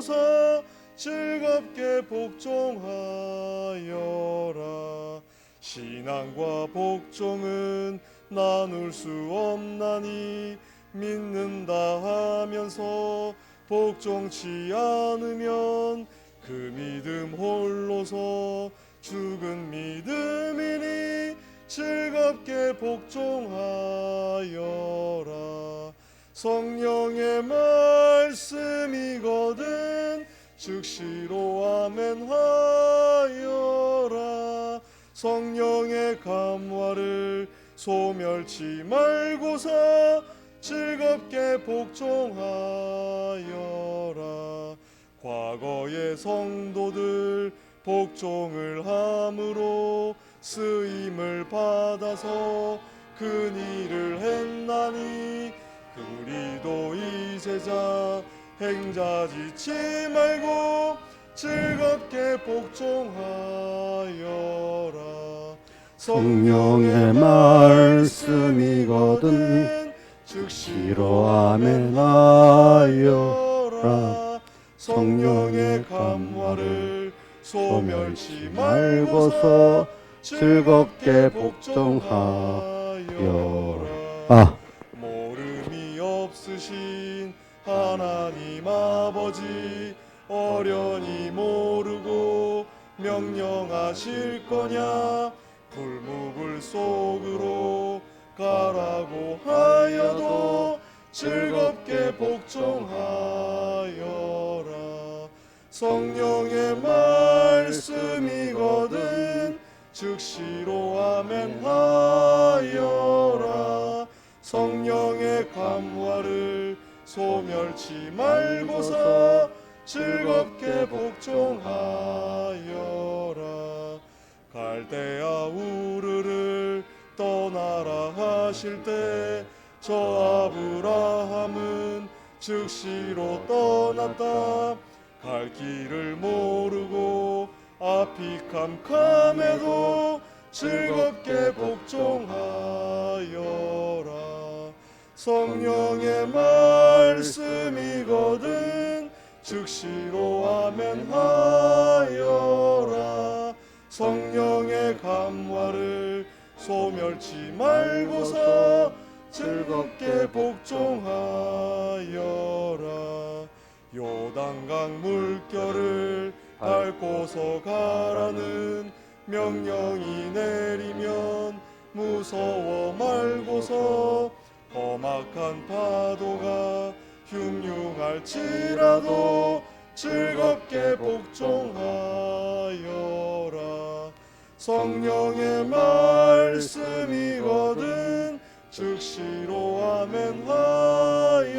말고서 즐겁게 복종하여라. 신앙과 복종은 나눌 수 없나니 믿는다 하면서 복종치 않으면 그 믿음 홀로서 죽은 믿음이니 즐겁게 복종하여라. 성령의 말씀이거든 즉시로 아멘하여라. 성령의 감화를 소멸치 말고서 즐겁게 복종하여라. 과거의 성도들 복종을 함으로 쓰임을 받아서 큰 일을 했나니 우리도 이제자 행자짓지 말고 즐겁게 복종하여라. 성령의 말씀이거든 즉시로 아멘하여라. 성령의 감화를 소멸치 말고서 즐겁게 복종하여라. 모름이 없으신 하나님 아버지 어련히 모르고 명령하실 거냐. 불무불 속으로 가라고 하여도 즐겁게 복종하여라. 성령의 말씀이거든 즉시로 아멘하여라. 성령의 감화를 소멸치 말고서 즐겁게 복종하여라. 갈대아 우르를 떠나라 하실 때 저 아브라함은 즉시로 떠났다. 갈 길을 모르고 앞이 캄캄해도 즐겁게 복종하여라. 성령의 말씀이거든 즉시로 아멘하여라. 성령의 감화를 소멸치 말고서 즐겁게 복종하여라. 요단강 물결을 밟고서 가라는 명령이 내리면 무서워 말고서 험악한 파도가 흉흉할지라도 즐겁게 복종하여라. 성령의 말씀이거든 즉시로 아멘하여라.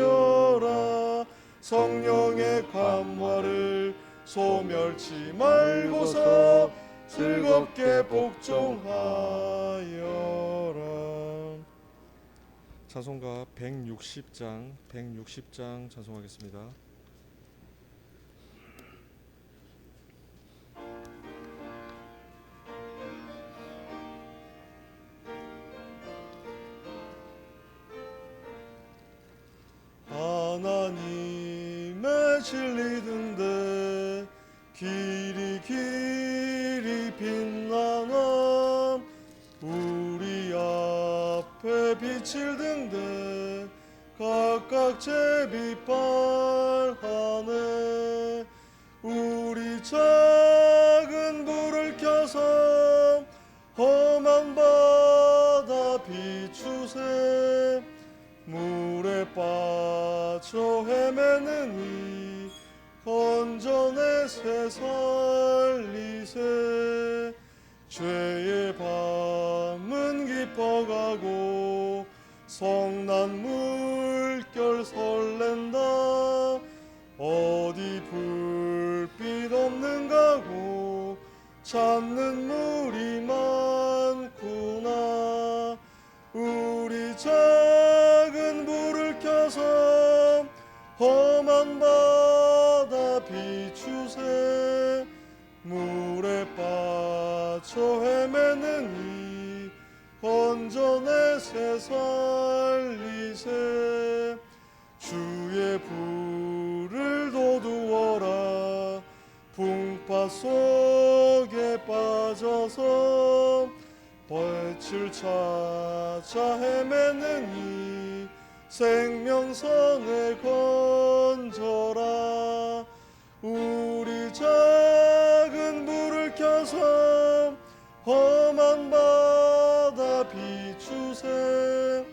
성령의 감화를 소멸치 말고서 즐겁게 복종하여라. 찬송가 160장 찬송하겠습니다. 하나님의 진리 등대 길이 빛나나 우리 앞에 비칠 등대 각각 제빛발하네. 우리 작은 불을 켜서 험한 바다 비추세. 물에 빠져 헤매는 이 건져내세 살리세. 죄의 밤은 깊어가고 성난 물결 설렌다. 어디 불빛 없는가고 찾는 물이 많구나. 우리 작은 불을 켜서 험한 바다 비추세. 물에 빠져 헤매는 이 건져내세 살리세. 주의 불을 돋우어라. 속에 빠져서 벌칠 찾아 헤매느니 생명선을 건져라. 우리 작은 불을 켜서 험한 바다 비추세.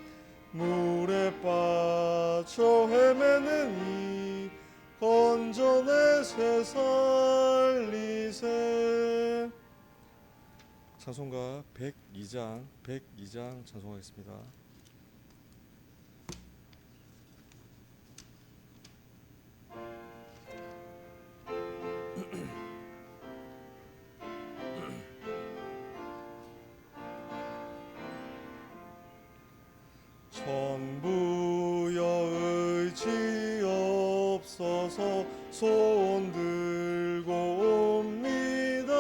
물에 빠져 헤매느니 건져내세 살리세. 찬송가 102장 찬송하겠습니다. 전부여 의지 없어서 손 들고 옵니다.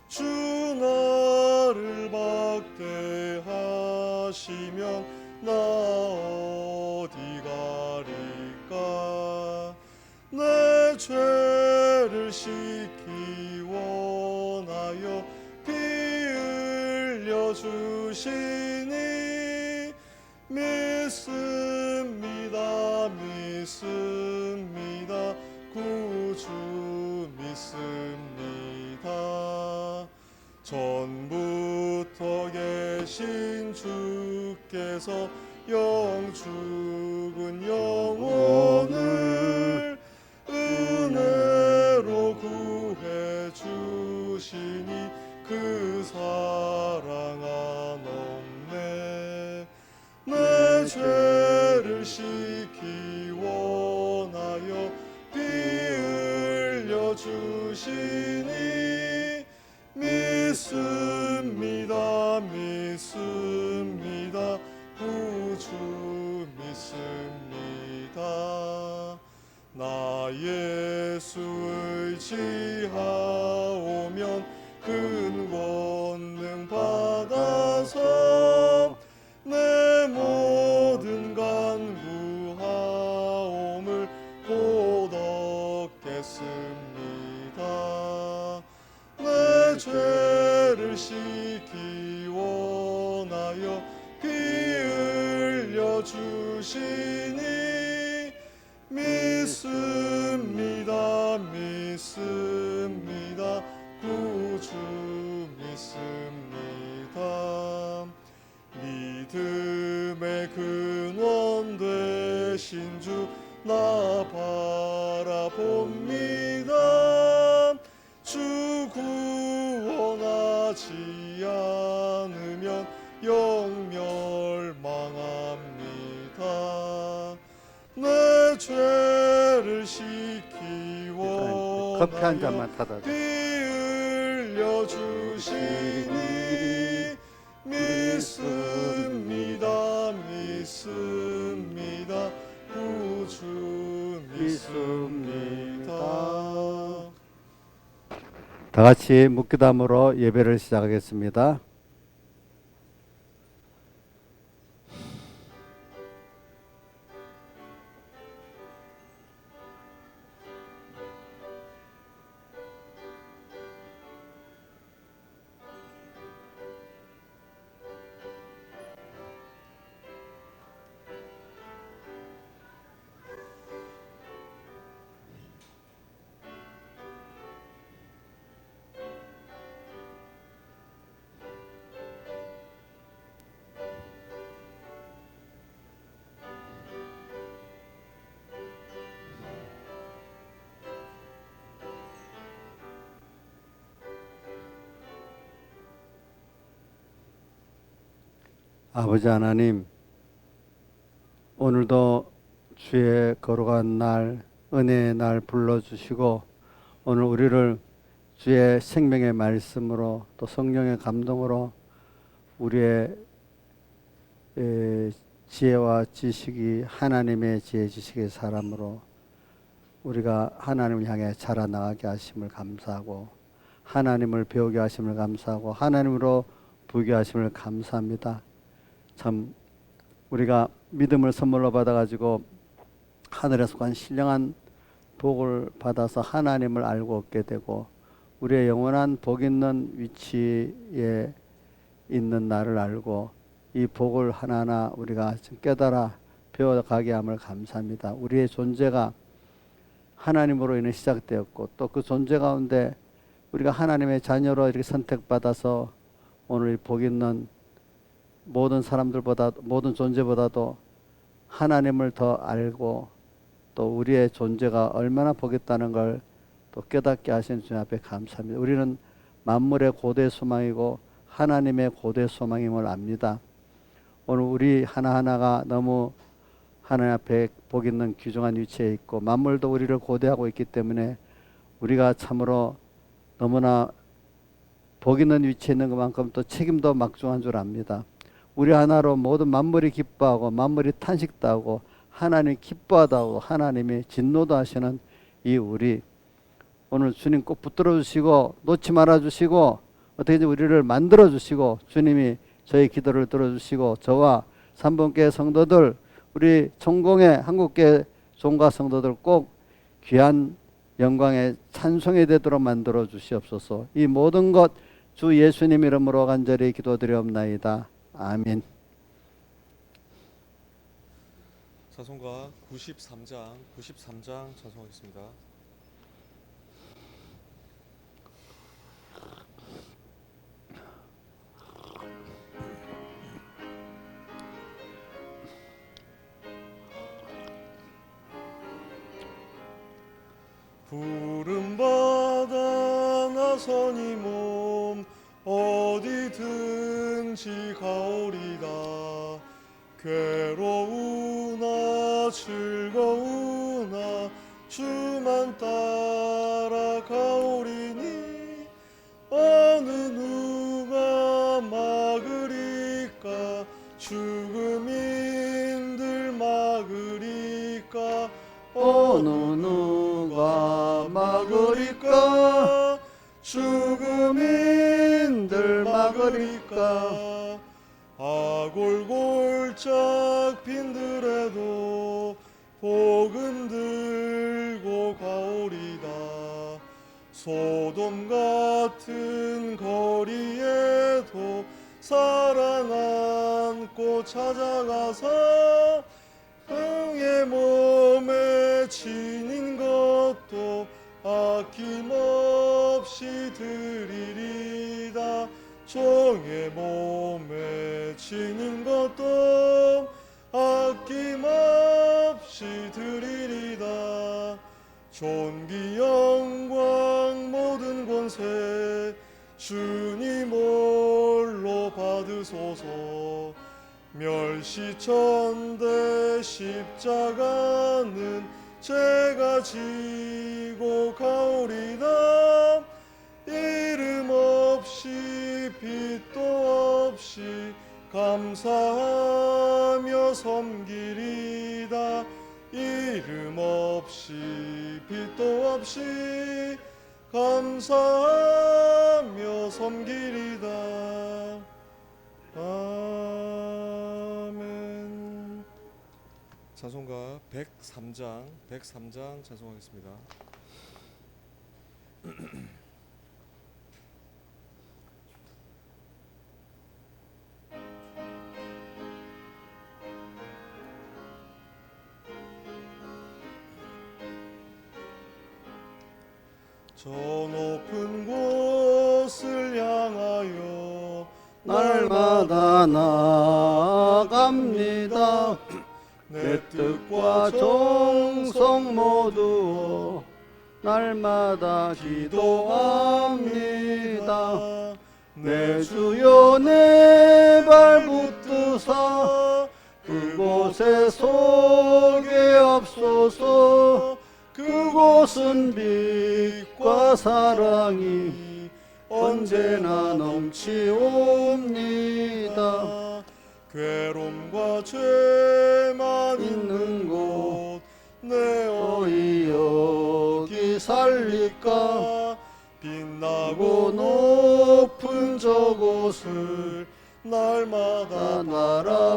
주 나를 박대하시면 나 어디 가리까. 내 죄를 씻기 원하여 피 흘려 주시니 믿습니다 구주 믿습니다. 전부터 계신 주께서 영죽은 영혼을 은혜로 구해 주시니 그 사랑 한없네. 내 죄를 씻기 원하여 피 흘려 주시니 믿습니다 구주 믿습니다. 나 예수 의지하오면 큰 권능 받아서 내 모든 간구하옴을 곧 얻겠습니다. 내 죄를 씻기 원하여 피 흘려 주시니 믿습니다 구주 믿습니다. 믿음의 근원 되신 주 나 바라봅니다. 주 구원하지 않으면 영멸망합니다. 내 죄를 씻기 커피 한 잔만 원하여 타다 피 흘려 주시니 믿습니다 구주 믿습니다. 다 같이 묵기담으로 예배를 시작하겠습니다. 아버지 하나님, 오늘도 주의 거룩한 날, 은혜의 날 불러주시고 오늘 우리를 주의 생명의 말씀으로 또 성령의 감동으로 우리의 지혜와 지식이 하나님의 지혜 지식의 사람으로 우리가 하나님을 향해 자라나가게 하심을 감사하고 하나님을 배우게 하심을 감사하고 하나님으로 부게 하심을 감사합니다. 참 우리가 믿음을 선물로 받아가지고 하늘에서 간 신령한 복을 받아서 하나님을 알고 얻게 되고 우리의 영원한 복 있는 위치에 있는 나를 알고 이 복을 하나하나 우리가 깨달아 배워가게 함을 감사합니다. 우리의 존재가 하나님으로 인해 시작되었고 또 그 존재 가운데 우리가 하나님의 자녀로 이렇게 선택받아서 오늘 복 있는 모든 사람들보다 모든 존재보다도 하나님을 더 알고 또 우리의 존재가 얼마나 복 있다는 걸 또 깨닫게 하신 주님 앞에 감사합니다. 우리는 만물의 고대 소망이고 하나님의 고대 소망임을 압니다. 오늘 우리 하나하나가 너무 하나님 앞에 복 있는 귀중한 위치에 있고 만물도 우리를 고대하고 있기 때문에 우리가 참으로 너무나 복 있는 위치에 있는 것만큼 또 책임도 막중한 줄 압니다. 우리 하나로 모든 만물이 기뻐하고 만물이 탄식도 하고 하나님이 기뻐하다고 하나님이 진노도 하시는 이 우리 오늘 주님 꼭 붙들어 주시고 놓지 말아 주시고 어떻게든 우리를 만들어 주시고 주님이 저희 기도를 들어주시고 저와 삼봉교회 성도들 우리 총공회 한국교회 종가 성도들 꼭 귀한 영광의 찬송이 되도록 만들어 주시옵소서. 이 모든 것 주 예수님 이름으로 간절히 기도드리옵나이다. 아멘. 찬송가 93장 찬송하겠습니다. 부름받아 나서니 몸 어디든지 가오리다. 괴로우나 즐거우나 주만 따라 가오리니 어느 누가 막으리까 죽음인들 막으리까 어느 누가 막으리까 죽음인들 막으리까 아골골짝 빈들에도 복음 들고 가오리다. 소돔 같은 거리에도 사랑 안고 찾아가서 응의 몸에 지닌 것도 아낌없이 드리리다. 종의 몸에 지닌 것도 아낌없이 드리리다. 존귀 영광 모든 권세 주님 홀로 받으소서. 멸시천대 십자가는 제가 지고 가오리다. 이름 없이 빛도 없이 감사하며 섬기리다. 이름 없이 빛도 없이 감사하며 섬기리다. 아멘. 찬송가 103장 찬송하겠습니다. 저 높은 곳을 향하여 날마다 나아갑니다. 내 뜻과 정성 모두 날마다 기도합니다. 내 주여 내 발 붙드사 그곳에 서게 없소서. 그곳은 빛과 사랑이 언제나 넘치옵니다. 괴로움과 죄만 있는 곳 너희 여기 살릴까. 빛나고 높은 저곳을 날마다 날아봅니다.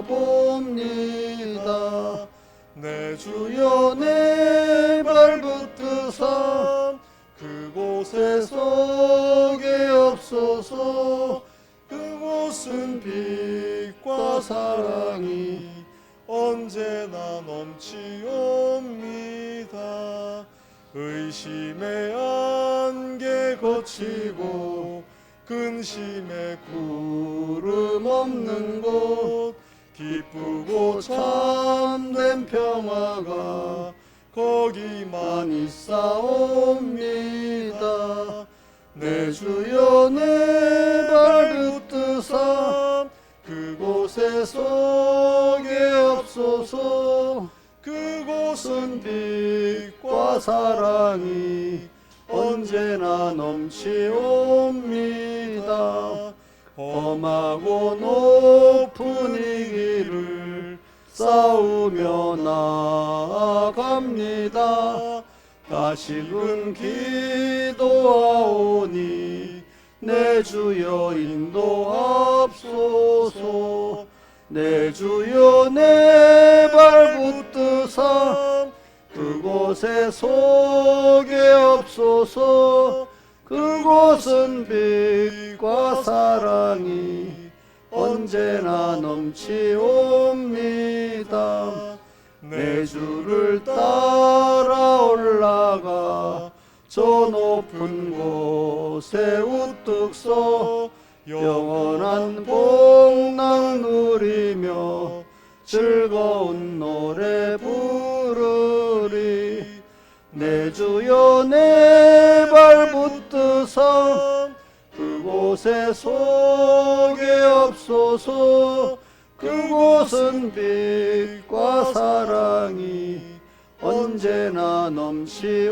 내 주여 내 발붙드사 그곳에 서게 없소서. 그곳은 빛과 사랑이 언제나 넘치옵니다. 의심의 안개 거치고 근심의 구름 없는 곳 기쁘고 참된 평화가 거기만 있사옵니다. 내 주여 내 발붙드사 그곳에 서게 없소서. 그곳은 빛과 사랑이 언제나 넘치옵니다. 험하고 높은 이 길을 싸우며 나아갑니다. 다시금 기도하오니 내 주여 인도하옵소서. 내 주여 내 발붙드사 그곳에 서게 없소서. 그곳은 빛과 사랑이 언제나 넘치옵니다. 내 주를 따라 올라가 저 높은 곳에 우뚝 서 영원한 복락 누리며 즐거운 노래 부르리. 내 주여 내 발붙드사 그곳에 서게 없소서. 그곳은 빛과 사랑이 언제나 넘치옵니다.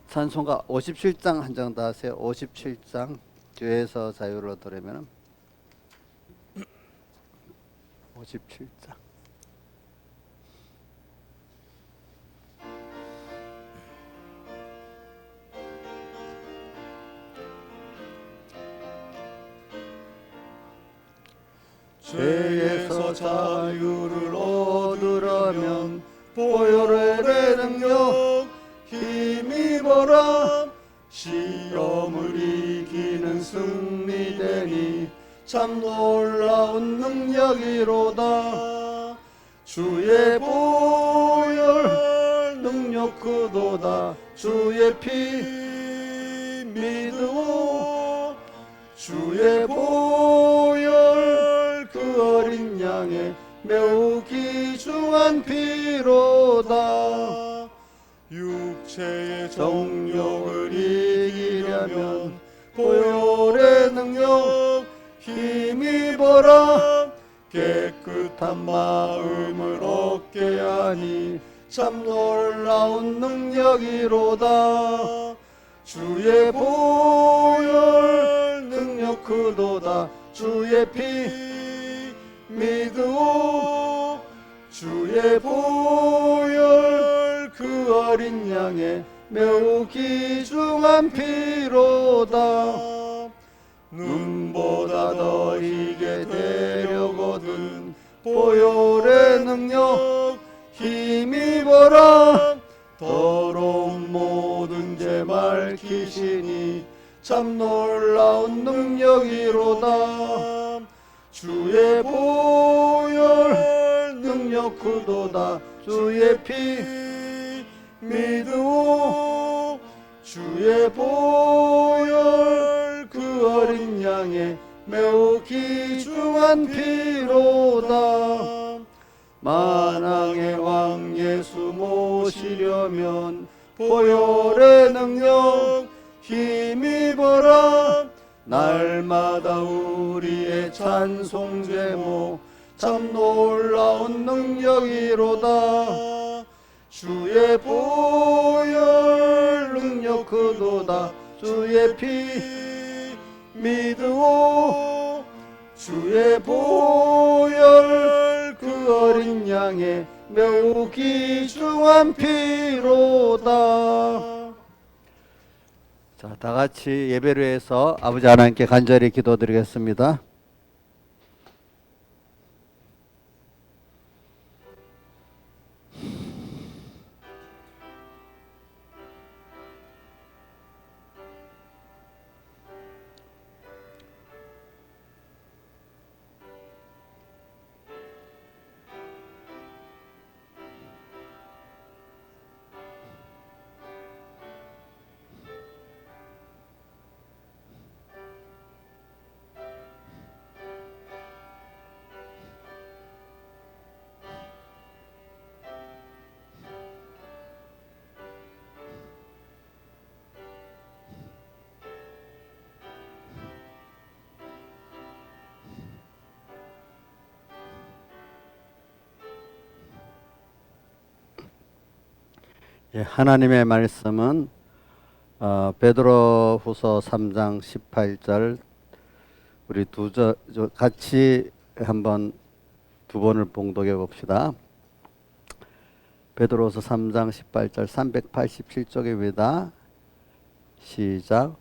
찬송가 57장 한 장 더 하세요. 57장 죄에서 자유를 얻으려면 57장. 죄에서 자유를 얻으려면 보혈의 능력 힘입어라. 시험을 이기는 승리되니 참 놀라운 능력이로다. 주의 보혈 능력 그도다. 주의 피 믿으오. 주의 보혈 그 어린 양의 매우 귀중한 피로다. 육체의 정욕을 이기려면 보혈의 능력 힘입어라. 깨끗한 마음을 얻게 하니 참 놀라운 능력이로다. 주의 보혈 능력 그도다. 주의 피 믿으오. 주의 보혈 그 어린 양의 매우 귀중한 피로다. 눈보다 더 이게 되려거든 보혈의 능력 힘입어라. 더러운 모든 죄 밝히시니 참 놀라운 능력이로다. 주의 보혈 능력 그도다. 주의 피 믿으오. 주의 보혈 그 어린 양의 매우 귀중한 피로다. 만왕의 왕 예수 모시려면 보혈의 능력 힘입어라. 날마다 우리의 찬송 제목 참 놀라운 능력이로다. 주의 보혈 능력 그도다. 주의 피 믿으오. 주의 보혈 그 어린 양의 매우 귀중한 피로다. 자, 다 같이 예배를 해서 아버지 하나님께 간절히 기도드리겠습니다. 예, 하나님의 말씀은 베드로후서 3장 18절 우리 같이 한번 두 번을 봉독해 봅시다. 베드로후서 3장 18절 387쪽입니다. 시작.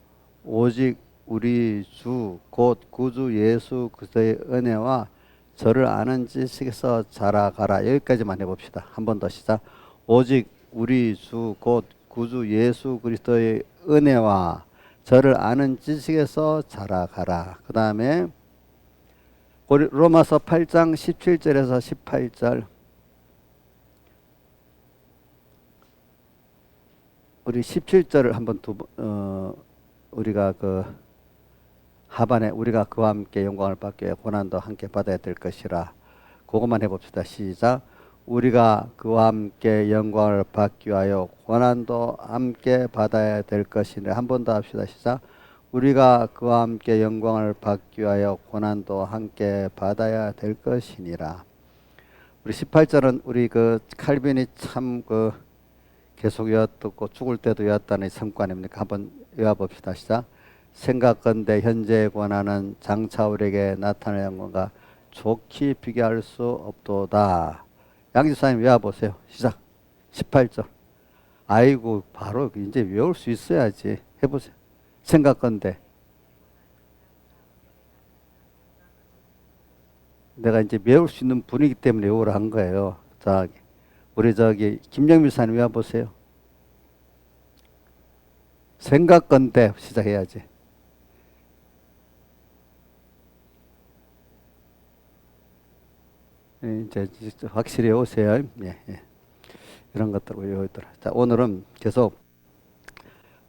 오직 우리 주 곧 구주 예수 그리스도의 은혜와 저를 아는 지식에서 자라가라. 여기까지만 해봅시다. 한 번 더 시작. 오직 우리 주 곧 구주 예수 그리스도의 은혜와 저를 아는 지식에서 자라가라. 그 다음에 로마서 8장 17절에서 18절 우리 17절을 한번 우리가 그 하반에 우리가 그와 함께 영광을 받기 위해 고난도 함께 받아야 될 것이라. 그것만 해봅시다. 시작. 우리가 그와 함께 영광을 받기 위하여 고난도 함께 받아야 될 것이라. 한 번 더 합시다. 시작. 우리가 그와 함께 영광을 받기 위하여 고난도 함께 받아야 될 것이니라. 우리 18절은 우리 그 칼빈이 참 그 계속 외웠고 죽을 때도 외웠다는 성과 아닙니까? 한번 외워봅시다. 시작. 생각건대 현재의 고난은 장차 우리에게 나타날 영광과 좋게 비교할 수 없도다. 양지사님 외워보세요. 시작. 18절. 아이고 바로 이제 외울 수 있어야지. 해보세요. 생각건대 내가 이제 외울 수 있는 분이기 때문에 외우라 한 거예요. 자, 우리 김영미 사님 외워보세요. 생각건대 시작해야지. 이제 확실히 외우세요. 예, 예. 이런 것들 외우더라. 자, 오늘은 계속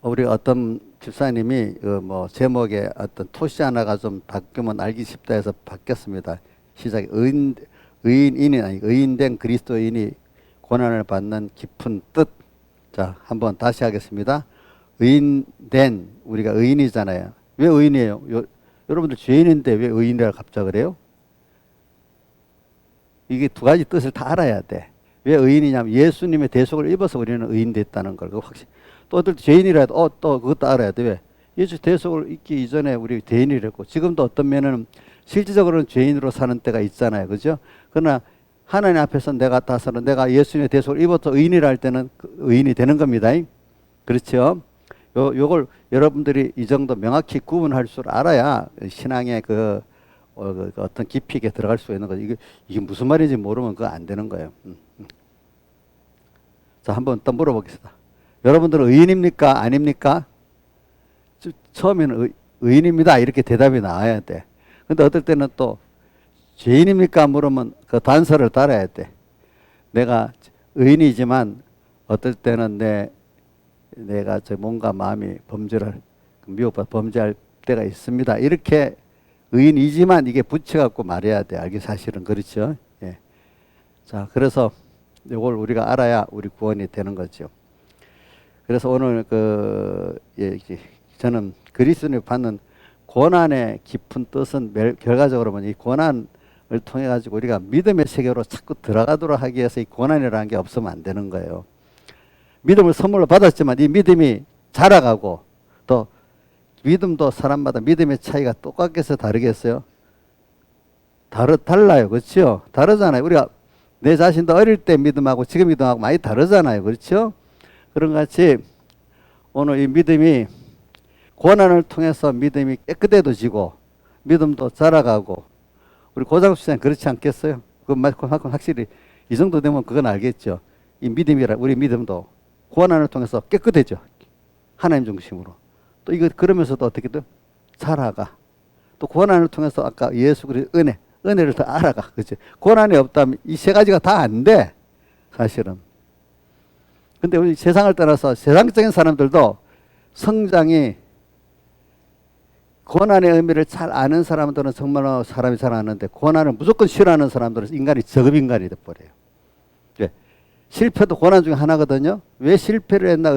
우리 어떤 집사님이 뭐 제목에 어떤 토시 하나가 좀 바뀌면 알기 쉽다 해서 바뀌었습니다. 시작. 의인이 아니 의인된 그리스도인이 고난을 받는 깊은 뜻. 자, 한번 다시 하겠습니다. 의인된 우리가 의인이잖아요. 왜 의인이에요? 여러분들 죄인인데 왜 의인이라고 갑자기 그래요? 이게 두 가지 뜻을 다 알아야 돼. 왜 의인이냐면 예수님의 대속을 입어서 우리는 의인 됐다는 걸. 확실히. 또 어떨 때 죄인이라도 또 그것도 알아야 돼. 왜? 예수 대속을 입기 이전에 우리 죄인이랬고 지금도 어떤 면은 실질적으로는 죄인으로 사는 때가 있잖아요. 그죠? 그러나 하나님 앞에서 내가 예수님의 대속을 입어서 의인이라 할 때는 의인이 되는 겁니다. 그렇죠? 요걸 여러분들이 이 정도 명확히 구분할 줄 알아야 신앙의 그 어떤 깊이 있게 들어갈 수 있는 거죠. 이게 무슨 말인지 모르면 그거 안 되는 거예요. 자, 한번 또 물어보겠습니다. 여러분들은 의인입니까? 아닙니까? 처음에는 의인입니다. 이렇게 대답이 나와야 돼. 근데 어떨 때는 또 죄인입니까? 물으면 그 단서를 달아야 돼. 내가 의인이지만 어떨 때는 내가 뭔가 마음이 미혹받아 범죄할 때가 있습니다. 이렇게 의인이지만 이게 붙여갖고 말해야 돼. 알기 사실은 그렇죠. 예. 자, 그래서 이걸 우리가 알아야 우리 구원이 되는 거죠. 그래서 오늘 저는 그리스도인이 받는 고난의 깊은 뜻은 결과적으로 보면 이 고난을 통해 가지고 우리가 믿음의 세계로 자꾸 들어가도록 하기 위해서 이 고난이라는 게 없으면 안 되는 거예요. 믿음을 선물로 받았지만 이 믿음이 자라가고 또 믿음도 사람마다 믿음의 차이가 똑같겠어요? 다르겠어요? 달라요. 그렇죠? 다르잖아요. 우리가 내 자신도 어릴 때 믿음하고 지금 믿음하고 많이 다르잖아요. 그렇죠? 그런 같이 오늘 이 믿음이 고난을 통해서 믿음이 깨끗해지고 믿음도 자라가고 우리 고장수 씨는 그렇지 않겠어요? 그만큼 확실히 이 정도 되면 그건 알겠죠. 이 믿음이라 우리 믿음도 고난을 통해서 깨끗해져. 하나님 중심으로. 또 이거 그러면서도 어떻게 또 자라가. 또 고난을 통해서 아까 예수 그리스도의 은혜를 더 알아가. 그렇지? 고난이 없다면 이 세 가지가 다 안 돼. 사실은. 근데 우리 세상을 떠나서 세상적인 사람들도 성장이 고난의 의미를 잘 아는 사람들은 정말로 사람이 잘 아는데 고난을 무조건 싫어하는 사람들은 인간이 저급인간이 돼버려요. 실패도 고난 중에 하나거든요. 왜 실패를 했나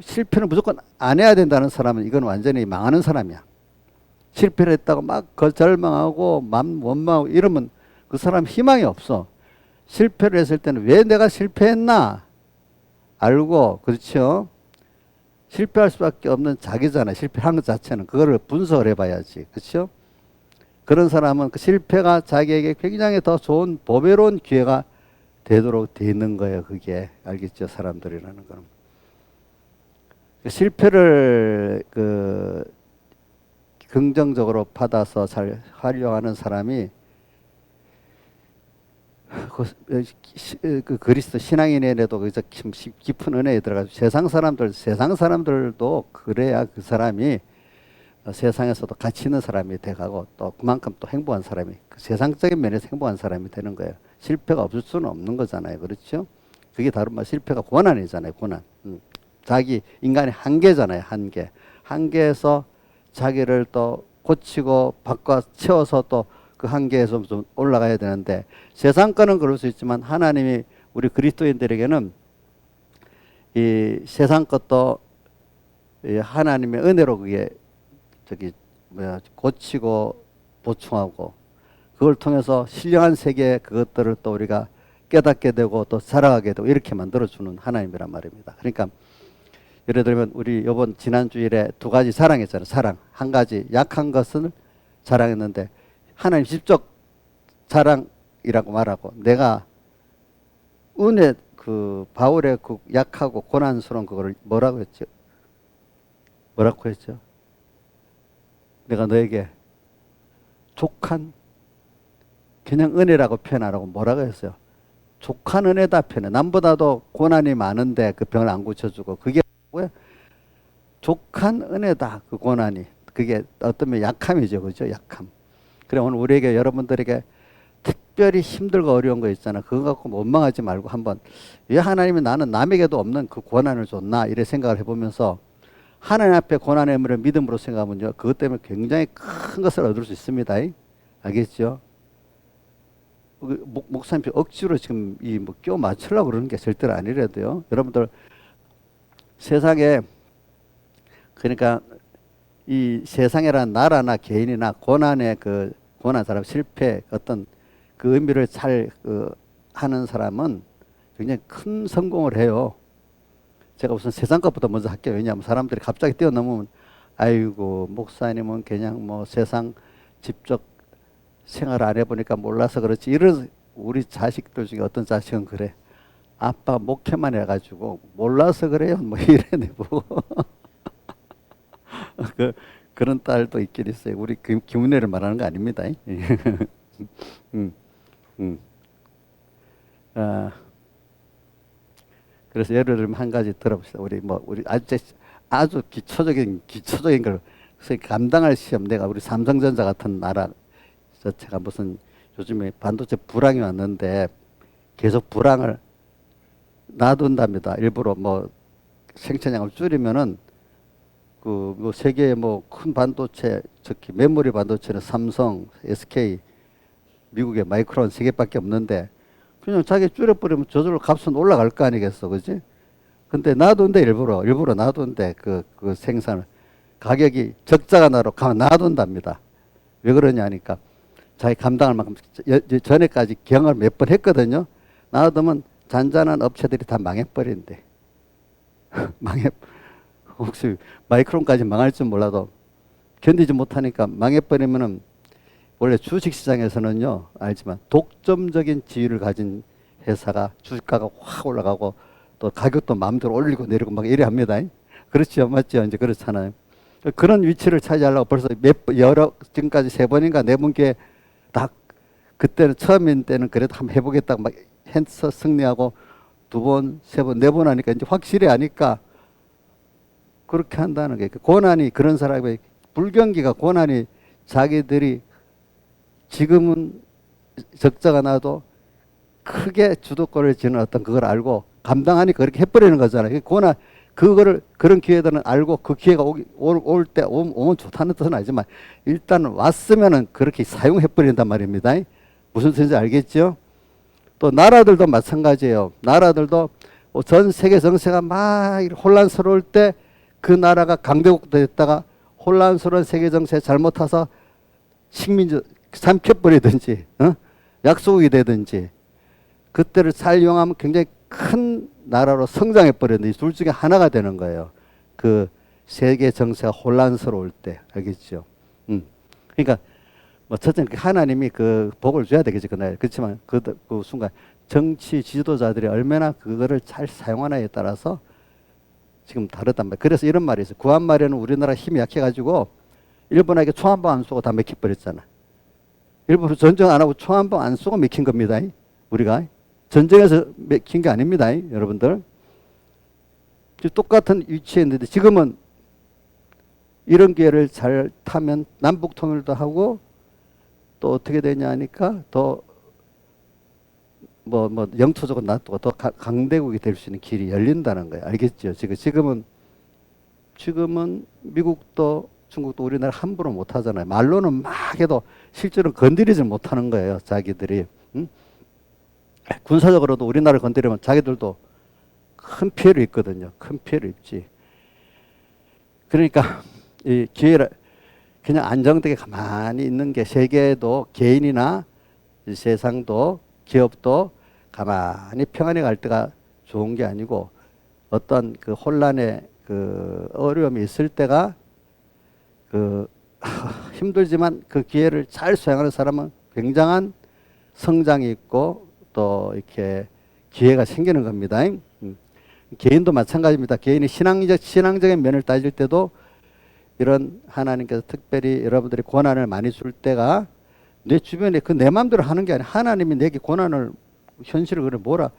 실패는 무조건 안 해야 된다는 사람은 이건 완전히 망하는 사람이야. 실패를 했다고 막 절망하고 원망하고 이러면 그 사람 희망이 없어. 실패를 했을 때는 왜 내가 실패했나 알고, 그렇죠? 실패할 수밖에 없는 자기잖아요. 실패한 것 자체는. 그거를 분석을 해봐야지. 그렇죠? 그런 사람은 그 실패가 자기에게 굉장히 더 좋은 보배로운 기회가 되도록 돼 있는 거예요. 그게. 알겠죠? 사람들이라는 거는. 실패를 긍정적으로 받아서 잘 활용하는 사람이 그 그리스도 신앙인에도 그저 깊은 은혜에 들어가서 세상 사람들도 그래야 그 사람이 세상에서도 가치 있는 사람이 돼가고 또 그만큼 또 행복한 사람이 그 세상적인 면에서 행복한 사람이 되는 거예요. 실패가 없을 수는 없는 거잖아요. 그렇죠? 그게 다른 말 실패가 고난이잖아요. 고난. 자기 인간의 한계잖아요. 한계. 한계에서 자기를 또 고치고 바꿔 채워서 또 그 한계에서 좀 올라가야 되는데 세상 거는 그럴 수 있지만 하나님이 우리 그리스도인들에게는 이 세상 것도 이 하나님의 은혜로 그게 고치고 보충하고 그걸 통해서 신령한 세계 그것들을 또 우리가 깨닫게 되고 또 살아가게 되고 이렇게 만들어주는 하나님이란 말입니다. 그러니까 예를 들면 우리 이번 지난 주일에 두 가지 사랑했잖아요. 사랑. 한 가지 약한 것을 자랑했는데 하나님 직접 자랑이라고 말하고 내가 은혜 그 바울의 그 약하고 고난스러운 그거를 뭐라고 했죠? 뭐라고 했죠? 내가 너에게 족한 그냥 은혜라고 표현하라고 뭐라고 했어요? 족한 은혜다 표현해. 남보다도 고난이 많은데 그 병을 안 고쳐주고 그게 뭐야? 족한 은혜다 그 고난이. 그게 어떤 면 약함이죠. 그죠? 약함. 그래 오늘 우리에게 여러분들에게 특별히 힘들고 어려운 거 있잖아. 그거 갖고 원망하지 말고 한번 왜 하나님이 나는 남에게도 없는 그 고난을 줬나 이래 생각을 해보면서 하나님 앞에 고난의 의미를 믿음으로 생각하면요. 그것 때문에 굉장히 큰 것을 얻을 수 있습니다. 알겠죠? 목사님 억지로 지금 껴 맞추려고 그러는 게 절대로 아니라도요. 여러분들 세상에 그러니까 이 세상이란 나라나 개인이나 고난의 고난 사람 실패 어떤 그 의미를 잘 하는 사람은 굉장히 큰 성공을 해요. 제가 우선 세상 것부터 먼저 할게요. 왜냐하면 사람들이 갑자기 뛰어넘으면 아이고 목사님은 그냥 뭐 세상 직접 생활 안 해보니까 몰라서 그렇지. 이런 우리 자식들 중에 어떤 자식은 그래. 아빠 목회만 해가지고 몰라서 그래요. 뭐 이래 내보고. 그런 딸도 있긴 있어요. 우리 김은혜를 말하는 거 아닙니다. 그래서 예를 들면 한 가지 들어봅시다. 우리 아주 기초적인 걸 감당할 시험. 내가 우리 삼성전자 같은 나라 자체가 무슨 요즘에 반도체 불황이 왔는데 계속 불황을 놔둔답니다. 일부러 뭐 생산량을 줄이면은 뭐 세계의 뭐 큰 반도체, 특히 메모리 반도체는 삼성, SK, 미국의 마이크론 세 개밖에 없는데 그냥 자기 줄여버리면 저절로 값은 올라갈 거 아니겠어, 그지? 근데 놔둔데 일부러 놔둔데 그 생산을 가격이 적자가 나로 놔둔답니다. 왜 그러냐니까 자기 감당할 만큼 전에까지 경험을 몇 번 했거든요. 놔두면 잔잔한 업체들이 다 망해버린대. 혹시 마이크론까지 망할 줄 몰라도 견디지 못하니까 망해버리면은 원래 주식시장에서는요 알지만 독점적인 지위를 가진 회사가 주가가 확 올라가고 또 가격도 마음대로 올리고 내리고 막 이래 합니다. 그렇죠, 맞죠? 이제 그렇잖아요. 그런 위치를 차지하려고 벌써 지금까지 세 번인가 네 번께 다 그때는 처음인 때는 그래도 한번 해보겠다고 막 해서 승리하고 두 번, 세 번, 네 번 하니까 이제 확실히 하니까 그렇게 한다는 게 고난이 그런 사람의 불경기가 고난이 자기들이 지금은 적자가 나도 크게 주도권을 쥐는 어떤 그걸 알고 감당하니까 그렇게 해버리는 거잖아요. 고난 그런 기회들은 알고 그 기회가 올 때 오면 좋다는 뜻은 아니지만 일단 왔으면은 그렇게 사용해버린단 말입니다. 무슨 뜻인지 알겠죠? 또 나라들도 마찬가지예요. 나라들도 전 세계 정세가 막 혼란스러울 때 그 나라가 강대국도 됐다가 혼란스러운 세계 정세에 잘못 타서 식민지 삼켜버리든지 약소국이 되든지 그때를 잘 이용하면 굉장히 큰 나라로 성장해 버렸는데 둘 중에 하나가 되는 거예요. 그 세계 정세가 혼란스러울 때. 알겠죠? 그러니까 뭐 첫째는 하나님이 그 복을 줘야 되겠지 그날. 그렇지만 그 순간 정치 지도자들이 얼마나 그거를 잘 사용하느냐에 따라서 지금 다르단 말이에요. 그래서 이런 말이 있어요. 구한 말에는 우리나라 힘이 약해가지고 일본에게 총 한 방 안 쏘고 다 맥혀버렸잖아. 일본 전쟁 안 하고 총 한 방 안 쏘고 맥힌 겁니다. 우리가 전쟁에서 맥힌 게 아닙니다. 여러분들. 똑같은 위치에 있는데 지금은 이런 기회를 잘 타면 남북 통일도 하고 또 어떻게 되냐 하니까 더 뭐 영토적으로 놔두고 더 강대국이 될 수 있는 길이 열린다는 거예요. 알겠죠? 지금은 미국도 중국도 우리나라 함부로 못 하잖아요. 말로는 막 해도 실제로 건드리지 못하는 거예요. 자기들이. 군사적으로도 우리나라를 건드리면 자기들도 큰 피해를 입거든요. 큰 피해를 입지. 그러니까 이 기회를 그냥 안정되게 가만히 있는 게 세계도 개인이나 세상도 기업도 가만히 평안히 갈 때가 좋은 게 아니고 어떤 그 혼란의 그 어려움이 있을 때가 그 힘들지만 그 기회를 잘 수행하는 사람은 굉장한 성장이 있고 또 이렇게 기회가 생기는 겁니다. 개인도 마찬가지입니다. 개인이 신앙적인 면을 따질 때도 이런 하나님께서 특별히 여러분들이 고난을 많이 줄 때가 내 주변에 그 내 마음대로 하는 게 아니라 하나님이 내게 고난을 현실을 그래 뭐라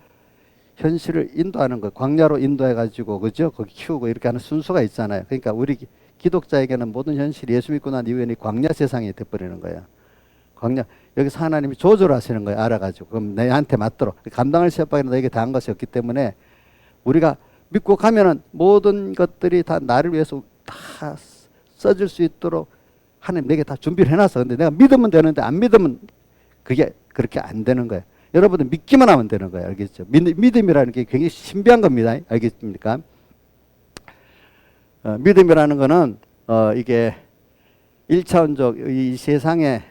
현실을 인도하는 거 광야로 인도해 가지고 그죠 거기 키우고 이렇게 하는 순서가 있잖아요. 그러니까 우리 기독자에게는 모든 현실이 예수 믿고 난 이후에는 광야 세상이 돼버리는 거예요. 광야 여기서 하나님이 조절하시는 거예요. 알아가지고 그럼 내한테 맞도록 감당할 시합박에는 너에게 다한 것이 없기 때문에 우리가 믿고 가면은 모든 것들이 다 나를 위해서 다 써질 수 있도록 하나님 내게 다 준비를 해놨어. 근데 내가 믿으면 되는데 안 믿으면 그게 그렇게 안 되는 거예요. 여러분들 믿기만 하면 되는 거예요. 알겠죠? 믿음이라는 게 굉장히 신비한 겁니다. 알겠습니까? 믿음이라는 거는 이게 1차원적 이 세상에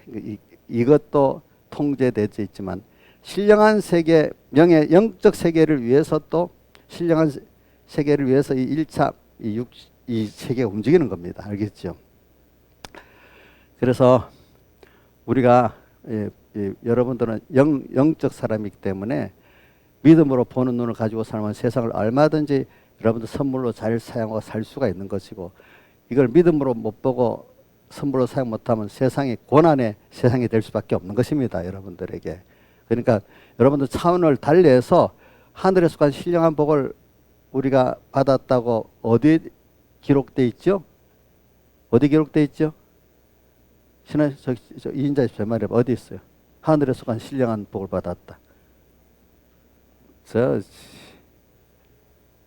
이것도 통제되어 있지만 신령한 세계, 영적 세계를 위해서 또 신령한 세계를 위해서 이 1차 이 세계가 움직이는 겁니다. 알겠죠? 그래서 우리가 여러분들은 영적 사람이기 때문에 믿음으로 보는 눈을 가지고 살면 세상을 얼마든지 여러분들 선물로 잘 사용하고 살 수가 있는 것이고 이걸 믿음으로 못 보고 선물로 사용 못하면 세상이 고난의 세상이 될 수밖에 없는 것입니다. 여러분들에게. 그러니까 여러분들 차원을 달리해서 하늘에 속한 신령한 복을 우리가 받았다고 어디에 기록되어 있죠? 어디 기록되어 있죠? 신의 저 2인자 10절 말해 어디 있어요? 하늘에 속한 신령한 복을 받았다. 저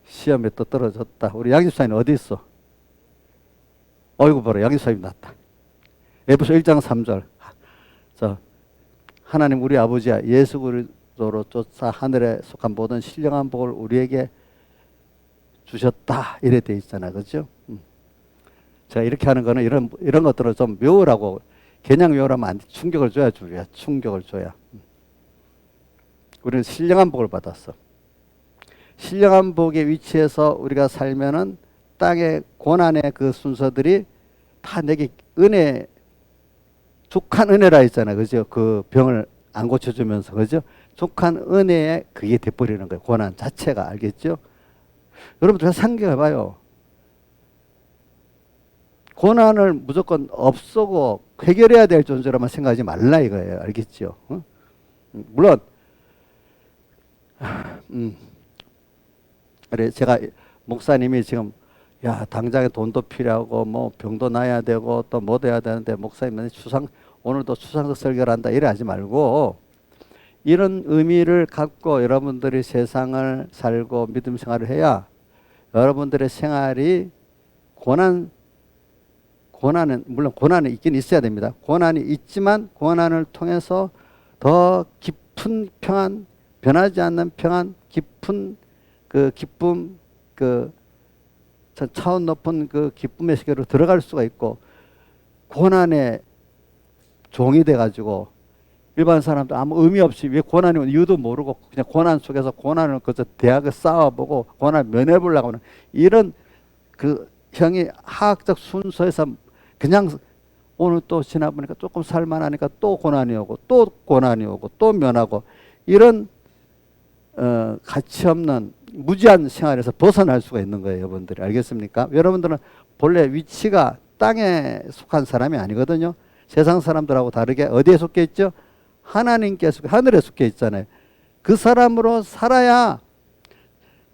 시험에 또 떨어졌다. 우리 양집사님 어디 있어? 어이구 봐라 양집사님 났다. 에베소 1장 3절. 저 하나님 우리 아버지야 예수 그리스도로 쫓아 하늘에 속한 모든 신령한 복을 우리에게 주셨다. 이래 돼 있잖아. 그렇죠? 제가 이렇게 하는 거는 이런 것들을 좀 묘라고 그냥 묘라면 안 돼. 충격을 줘야 주야. 충격을 줘야. 우리는 신령한 복을 받았어. 신령한 복의 위치에서 우리가 살면은 땅의 고난의 그 순서들이 다 내게 은혜, 족한 은혜라 했잖아. 그죠? 그 병을 안 고쳐주면서. 그죠? 족한 은혜에 그게 돼버리는 거예요. 고난 자체가. 알겠죠? 여러분들 상기해봐요. 고난을 무조건 없애고 해결해야 될 존재로만 생각하지 말라 이거예요. 알겠죠? 어? 물론 그래 제가 목사님이 지금 야 당장에 돈도 필요하고 뭐 병도 나야 되고 또 뭐도 해야 되는데 목사님 오늘도 추상적 설교를 한다 이래 하지 말고 이런 의미를 갖고 여러분들이 세상을 살고 믿음 생활을 해야 여러분들의 생활이 고난은 물론 고난이 있긴 있어야 됩니다. 고난이 있지만 고난을 통해서 더 깊은 평안, 변하지 않는 평안, 깊은 그 기쁨, 그 차원 높은 그 기쁨의 세계로 들어갈 수가 있고 고난의 종이 돼가지고 일반 사람도 아무 의미 없이 왜 고난이 오는 이유도 모르고 그냥 고난 속에서 고난을 그저 대학을 쌓아보고 고난을 면해보려고 하는 이런 그 형이 화학적 순서에서 그냥 오늘 또 지나보니까 조금 살만하니까 또 고난이 오고 또 고난이 오고 또 면하고 이런 가치 없는 무지한 생활에서 벗어날 수가 있는 거예요. 여러분들이 알겠습니까? 여러분들은 본래 위치가 땅에 속한 사람이 아니거든요. 세상 사람들하고 다르게 어디에 속해 있죠? 하나님께 속해 하늘에 속해 있잖아요. 그 사람으로 살아야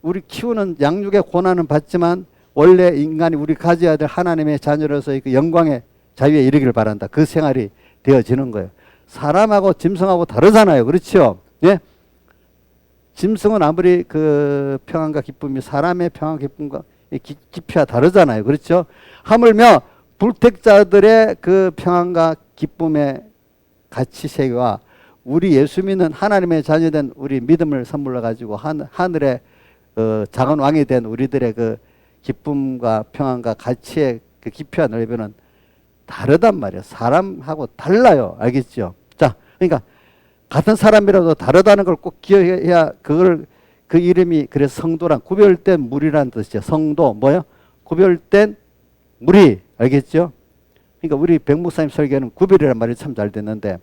우리 키우는 양육의 고난은 받지만 원래 인간이 우리 가져야 될 하나님의 자녀로서의 그 영광의 자유에 이르기를 바란다. 그 생활이 되어지는 거예요. 사람하고 짐승하고 다르잖아요. 그렇죠? 예? 짐승은 아무리 그 평안과 기쁨이 사람의 평안 기쁨과 깊이가 다르잖아요. 그렇죠? 하물며 불택자들의 그 평안과 기쁨의 가치 세계와 우리 예수 믿는 하나님의 자녀된 우리 믿음을 선물로 가지고 하늘의 작은 왕이 된 우리들의 그 기쁨과 평안과 가치의 그 깊이와 넓이는 다르단 말이에요. 사람하고 달라요. 알겠죠? 자, 그러니까 같은 사람이라도 다르다는 걸 꼭 기억해야 그 이름이 그래서 성도란 구별된 무리라는 뜻이죠. 성도 뭐요? 구별된 무리. 알겠죠? 그러니까 우리 백목사님 설교는 구별이라는 말이 참 잘 됐는데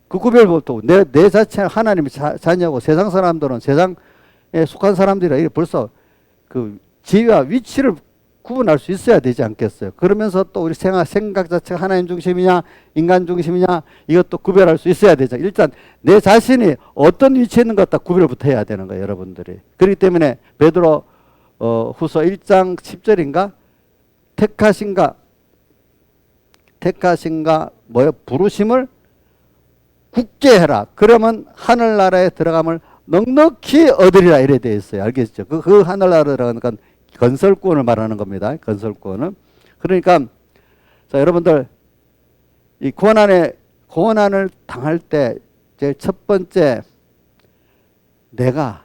그 구별부터 내 자체는 하나님의 자녀고 세상 사람들은 세상에 속한 사람들이라 벌써 그 지위와 위치를 구분할 수 있어야 되지 않겠어요? 그러면서 또 우리 생각 자체가 하나님 중심이냐 인간 중심이냐 이것도 구별할 수 있어야 되죠. 일단 내 자신이 어떤 위치에 있는 것 다 구별부터 해야 되는 거예요. 여러분들이. 그렇기 때문에 베드로 후서 1장 10절인가 택하신가 뭐요? 부르심을 굳게 해라. 그러면 하늘나라에 들어감을 넉넉히 얻으리라 이래 되어 있어요. 알겠죠? 그 하늘나라에 들어가는 건 건설권을 말하는 겁니다. 건설권은. 그러니까 자 여러분들 이 고난을 당할 때 제일 첫 번째 내가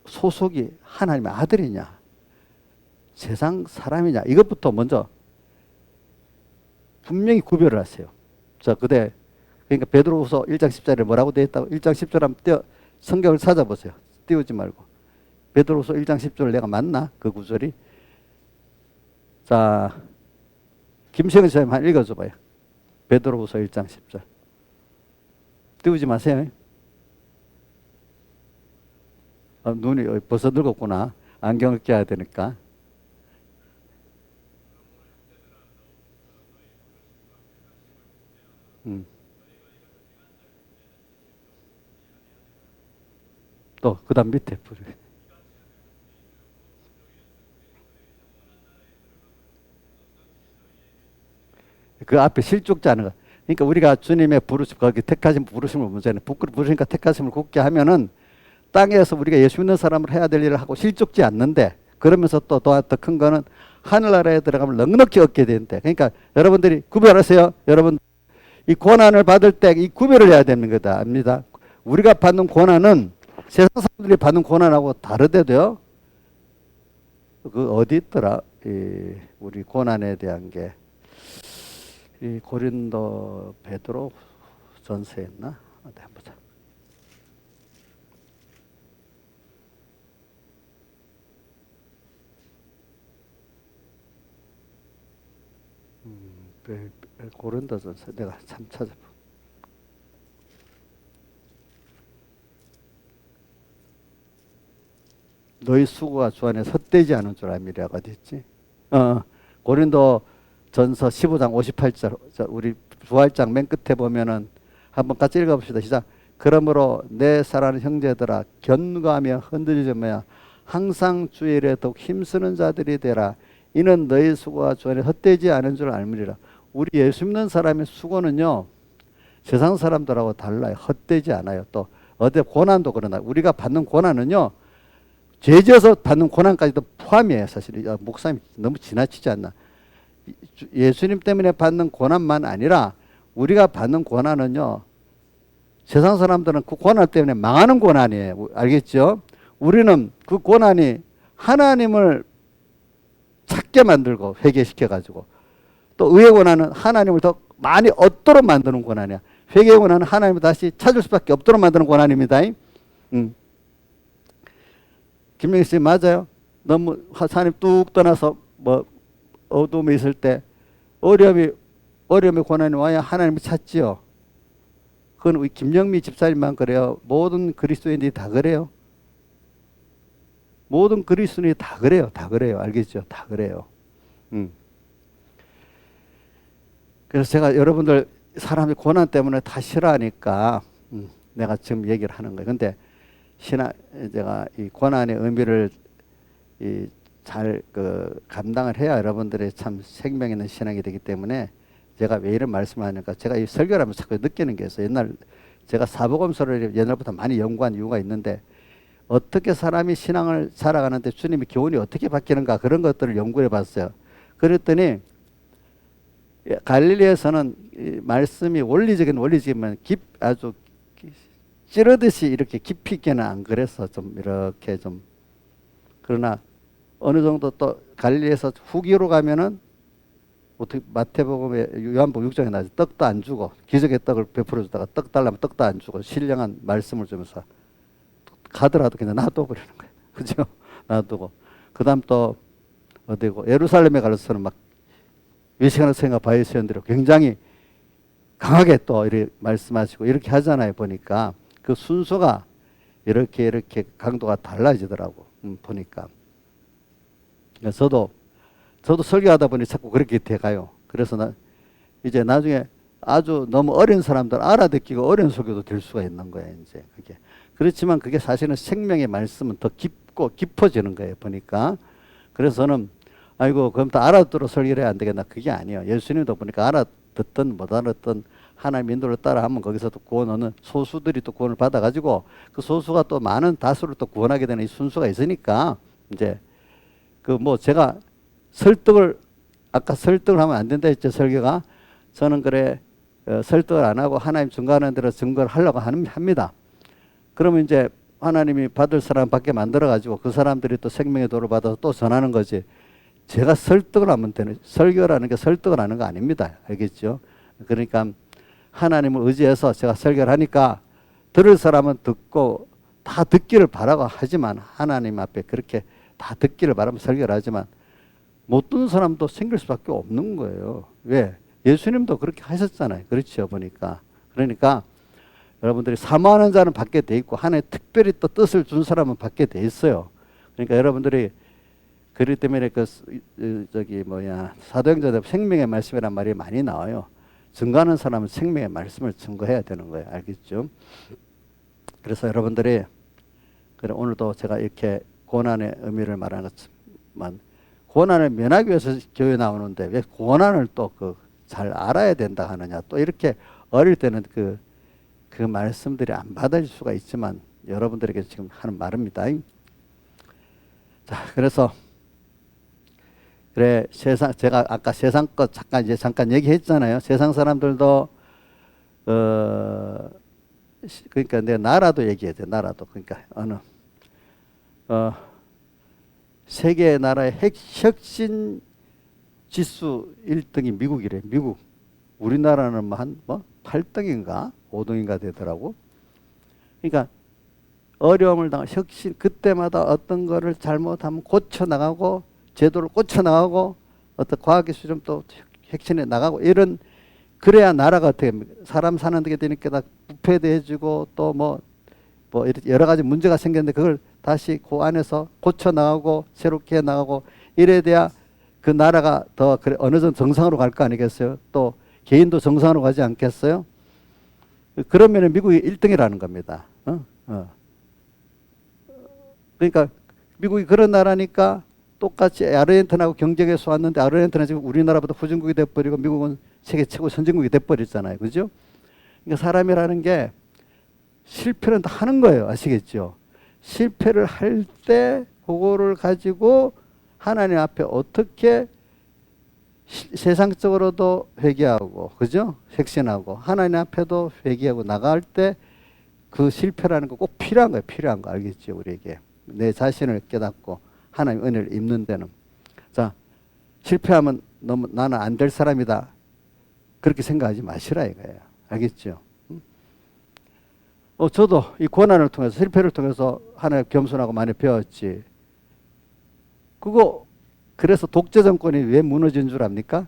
소속이 하나님의 아들이냐 세상 사람이냐 이것부터 먼저 분명히 구별을 하세요. 자 그러니까 베드로후서 1장 10절에 뭐라고 되어 있다고 1장 10절 한번 성경을 찾아보세요. 띄우지 말고. 베드로후서 1장 10절 내가 맞나? 그 구절이. 자, 김성현 선생님 한 읽어줘 봐요. 베드로후서 1장 10절. 띄우지 마세요. 눈이 벌써 늙었구나. 안경을 껴야 되니까. 또 그 다음 밑에 그 앞에 실족자는 거. 그러니까 우리가 주님의 부르심 거기 택하신 부르심을 문제는 부르시니까 택하심을 굳게 하면은 땅에서 우리가 예수 믿는 사람을 해야 될 일을 하고 실족지 않는데 그러면서 또 더 큰 거는 하늘나라에 들어가면 넉넉히 얻게 되는데 그러니까 여러분들이 구별하세요. 여러분 이 고난을 받을 때 이 구별을 해야 되는 거다 압니다. 우리가 받는 고난은 세상 사람들이 받는 고난하고 다르대도요. 그 어디 있더라? 우리 고난에 대한 게 이 고린도 베드로 전서였나? 어디 한번 보자. 고린도 전서 내가 참 찾아봐. 너희 수고가 주 안에 헛되지 않은 줄 알미라 어디 있지? 고린도 전서 15장 58절 우리 부활장 맨 끝에 보면은 한번 같이 읽어봅시다. 시작. 그러므로 내 사랑하는 형제들아 견고하며 흔들리지 마야 항상 주의 일에 더욱 힘쓰는 자들이 되라. 이는 너희 수고가 주 안에 헛되지 않은 줄 알미리라. 우리 예수 믿는 사람의 수고는요 세상 사람들하고 달라요. 헛되지 않아요. 또 어디 고난도 그러나 우리가 받는 고난은요 죄지어서 받는 고난까지도 포함이에요. 사실 목사님 너무 지나치지 않나. 예수님 때문에 받는 고난만 아니라 우리가 받는 고난은요 세상 사람들은 그 고난 때문에 망하는 고난이에요. 알겠죠? 우리는 그 고난이 하나님을 찾게 만들고 회개시켜 가지고 또 의의 고난은 하나님을 더 많이 얻도록 만드는 고난이야. 회개의 고난은 하나님을 다시 찾을 수밖에 없도록 만드는 고난입니다. 김명희 씨 맞아요. 너무 하나님 뚝 떠나서 뭐 어둠에 있을 때 어려움의 고난이 와야 하나님을 찾지요. 그건 우리 김영미 집사님만 그래요. 모든 그리스도인들이 다 그래요. 모든 그리스도인이 다 그래요. 다 그래요. 알겠죠? 다 그래요. 그래서 제가 여러분들 사람이 고난 때문에 다 싫어하니까 내가 지금 얘기를 하는 거예요. 근데 제가 이 고난의 의미를 잘 감당을 해야 여러분들의 참 생명 있는 신앙이 되기 때문에 제가 왜 이런 말씀을 하니까 제가 이 설교를 하면서 자꾸 느끼는 게 있어요. 옛날 제가 사복음서를 옛날부터 많이 연구한 이유가 있는데 어떻게 사람이 신앙을 살아가는데 주님의 교훈이 어떻게 바뀌는가 그런 것들을 연구해 봤어요. 그랬더니 갈릴리에서는 이 말씀이 원리적이면 아주 찌르듯이 이렇게 깊이 있게는 안 그래서 좀 이렇게 좀 그러나 어느 정도 또 갈릴리에서 후기로 가면은 어떻게 마태복음에 요한복음 6장에 나와서 떡도 안 주고 기적의 떡을 베풀어 주다가 떡 달라면 떡도 안 주고 신령한 말씀을 주면서 가더라도 그냥 놔둬 버리는 거예요. 그죠? 놔두고 그다음 또 어디고 예루살렘에 가서는 막 외식하는 성과 바리새인들이 굉장히 강하게 또 이렇게 말씀하시고 이렇게 하잖아요. 보니까 그 순서가 이렇게 강도가 달라지더라고. 보니까 저도 설교하다 보니 자꾸 그렇게 돼가요. 그래서 이제 나중에 아주 너무 어린 사람들 알아듣기가 어려운 설교도 될 수가 있는 거예요. 이제 그게 그렇지만 그게 사실은 생명의 말씀은 더 깊어지는 거예요. 보니까 그래서 저는 아이고 그럼 다 알아듣도록 설교를 해야 안 되겠나 그게 아니에요. 예수님도 보니까 알아듣든 못 알아듣든 하나님 인도를 따라하면 거기서 또 구원 얻는 소수들이 또 구원을 받아가지고 그 소수가 또 많은 다수를 또 구원하게 되는 이 순서가 있으니까 이제 그 뭐 제가 아까 설득을 하면 안 된다 했죠. 설교가 저는 그래 설득을 안 하고 하나님 증거하는 대로 증거를 하려고 합니다. 그러면 이제 하나님이 받을 사람 받게 만들어 가지고 그 사람들이 또 생명의 도를 받아서 또 전하는 거지. 제가 설득을 하면 되는 설교라는 게 설득을 하는 거 아닙니다. 알겠죠? 그러니까 하나님을 의지해서 제가 설교를 하니까 들을 사람은 듣고 다 듣기를 바라고 하지만 하나님 앞에 그렇게 다 듣기를 바라면 설교를 하지만 못 듣는 사람도 생길 수밖에 없는 거예요. 왜? 예수님도 그렇게 하셨잖아요. 그렇죠. 보니까. 그러니까 여러분들이 사모하는 자는 받게 돼 있고 하나님 특별히 또 뜻을 준 사람은 받게 돼 있어요. 그러니까 여러분들이 그렇기 때문에 사도행전에 생명의 말씀이란 말이 많이 나와요. 증거하는 사람은 생명의 말씀을 증거해야 되는 거예요. 알겠죠? 그래서 여러분들이 그래 오늘도 제가 이렇게 고난의 의미를 말하는 것만 고난을 면하기 위해서 교회 나오는데 왜 고난을 또 잘 알아야 된다 하느냐 또 이렇게 어릴 때는 그 말씀들이 안 받아질 수가 있지만 여러분들에게 지금 하는 말입니다. 자 그래서 그래 제가 아까 세상 것 잠깐 얘기했잖아요. 세상 사람들도 그러니까 내 나라도 얘기해야 돼. 나라도 그러니까 어느 세계 나라의 혁신 지수 1등이 미국이래. 미국. 우리나라는 한 8등인가 5등인가 되더라고. 그러니까 어려움을 당한 혁신 그때마다 어떤 거를 잘못하면 고쳐 나가고 제도를 고쳐 나가고 어떤 과학기술 좀 또 혁신해 나가고 이런 그래야 나라가 어떻게 사람 사는 데 되니까 부패돼지고 또 뭐 여러 가지 문제가 생겼는데 그걸 다시 그 안에서 고쳐 나가고 새롭게 해 나가고 이래 돼야 그 나라가 더 그래 어느 정도 정상으로 갈 거 아니겠어요? 또 개인도 정상으로 가지 않겠어요? 그러면 미국이 1등이라는 겁니다. 그러니까 미국이 그런 나라니까 똑같이 아르헨티나하고 경쟁해서 왔는데 아르헨티나 지금 우리나라보다 후진국이 돼버리고 미국은 세계 최고 선진국이 돼버렸잖아요. 그죠? 그러니까 사람이라는 게 실패는 다 하는 거예요. 아시겠죠? 실패를 할 때 그거를 가지고 하나님 앞에 어떻게 세상적으로도 회개하고 그죠? 혁신하고 하나님 앞에도 회개하고 나갈 때 그 실패라는 거 꼭 필요한 거예요. 필요한 거 알겠죠? 우리에게 내 자신을 깨닫고 하나님 은혜를 입는 데는 자 실패하면 너무 나는 안 될 사람이다 그렇게 생각하지 마시라 이거예요. 알겠죠? 저도 이 고난을 통해서 실패를 통해서 하나님 겸손하고 많이 배웠지. 그래서 독재 정권이 왜 무너진 줄 압니까?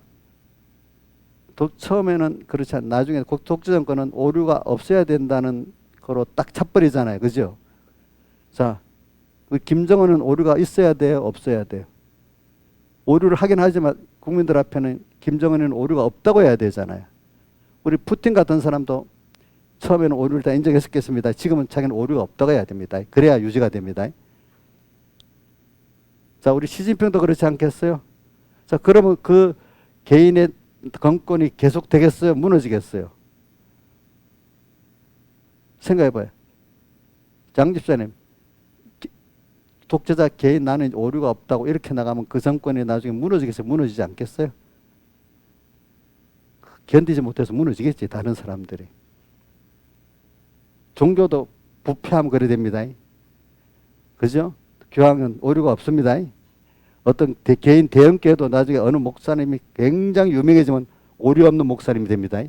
처음에는 그렇지 않, 나중에 독재 정권은 오류가 없어야 된다는 거로 딱 차버리잖아요. 그죠? 자, 김정은은 오류가 있어야 돼요? 없어야 돼요? 오류를 하긴 하지만 국민들 앞에는 김정은은 오류가 없다고 해야 되잖아요. 우리 푸틴 같은 사람도 처음에는 오류를 다 인정했었겠습니다. 지금은 자기는 오류가 없다고 해야 됩니다. 그래야 유지가 됩니다. 자, 우리 시진핑도 그렇지 않겠어요? 자, 그러면 그 개인의 정권이 계속 되겠어요? 무너지겠어요? 생각해봐요. 장 집사님, 독재자 개인 나는 오류가 없다고 이렇게 나가면 그 정권이 나중에 무너지겠어요? 무너지지 않겠어요? 견디지 못해서 무너지겠지, 다른 사람들이. 종교도 부패하면 그래 됩니다. 그죠? 교황은 오류가 없습니다. 어떤 개인 대형교회도 나중에 어느 목사님이 굉장히 유명해지면 오류 없는 목사님이 됩니다.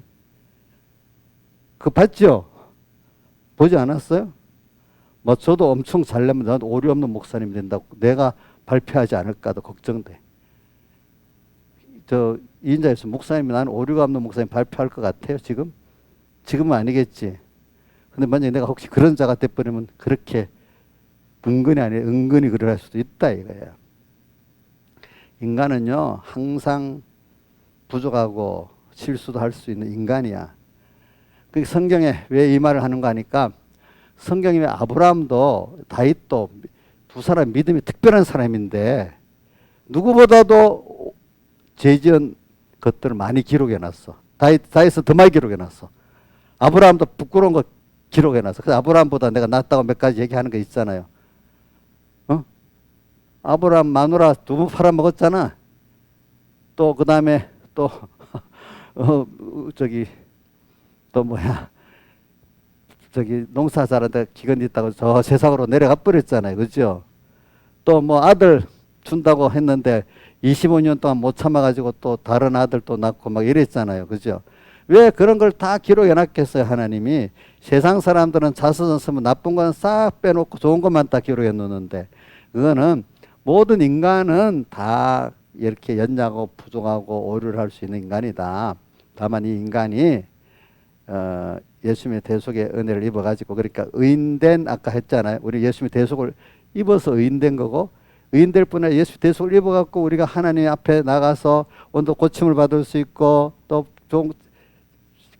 그거 봤죠? 보지 않았어요? 뭐 저도 엄청 잘나면 나도 오류 없는 목사님이 된다고 내가 발표하지 않을까도 걱정돼. 이인자에서 목사님이 나는 오류가 없는 목사님 발표할 것 같아요, 지금? 지금은 아니겠지. 근데 만약에 내가 혹시 그런 자가 돼버리면 그렇게 은근히 아니라 은근히 그럴 수도 있다 이거예요. 인간은요 항상 부족하고 실수도 할 수 있는 인간이야. 그 성경에 왜 이 말을 하는가 하니까 성경에 아브라함도 다윗도 두 사람 믿음이 특별한 사람인데 누구보다도 죄지은 것들을 많이 기록해놨어. 다윗은 더 많이 기록해놨어. 아브라함도 부끄러운 거 기록해놨어. 그래서 아브라함보다 내가 낫다고 몇 가지 얘기하는 거 있잖아요. 아브라함 마누라 2번 팔아먹었잖아. 또 그 다음에 또 농사 잘하는데 기근 있다고 저 세상으로 내려가 버렸잖아요. 그죠? 또 뭐 아들 준다고 했는데 25년 동안 못 참아가지고 또 다른 아들 또 낳고 막 이랬잖아요. 그죠? 왜 그런 걸 다 기록해 놨겠어요, 하나님이? 세상 사람들은 자서전 쓰면 나쁜 건 싹 빼놓고 좋은 것만 딱 기록해 놓는데, 그거는 모든 인간은 다 이렇게 연약하고 부족하고 오류를 할 수 있는 인간이다. 다만 이 인간이 예수님의 대속의 은혜를 입어가지고, 그러니까 의인된, 아까 했잖아요. 우리 예수님의 대속을 입어서 의인된 거고, 의인될 뿐 아니라 예수 대속을 입어갖고 우리가 하나님 앞에 나가서 온도 고침을 받을 수 있고, 또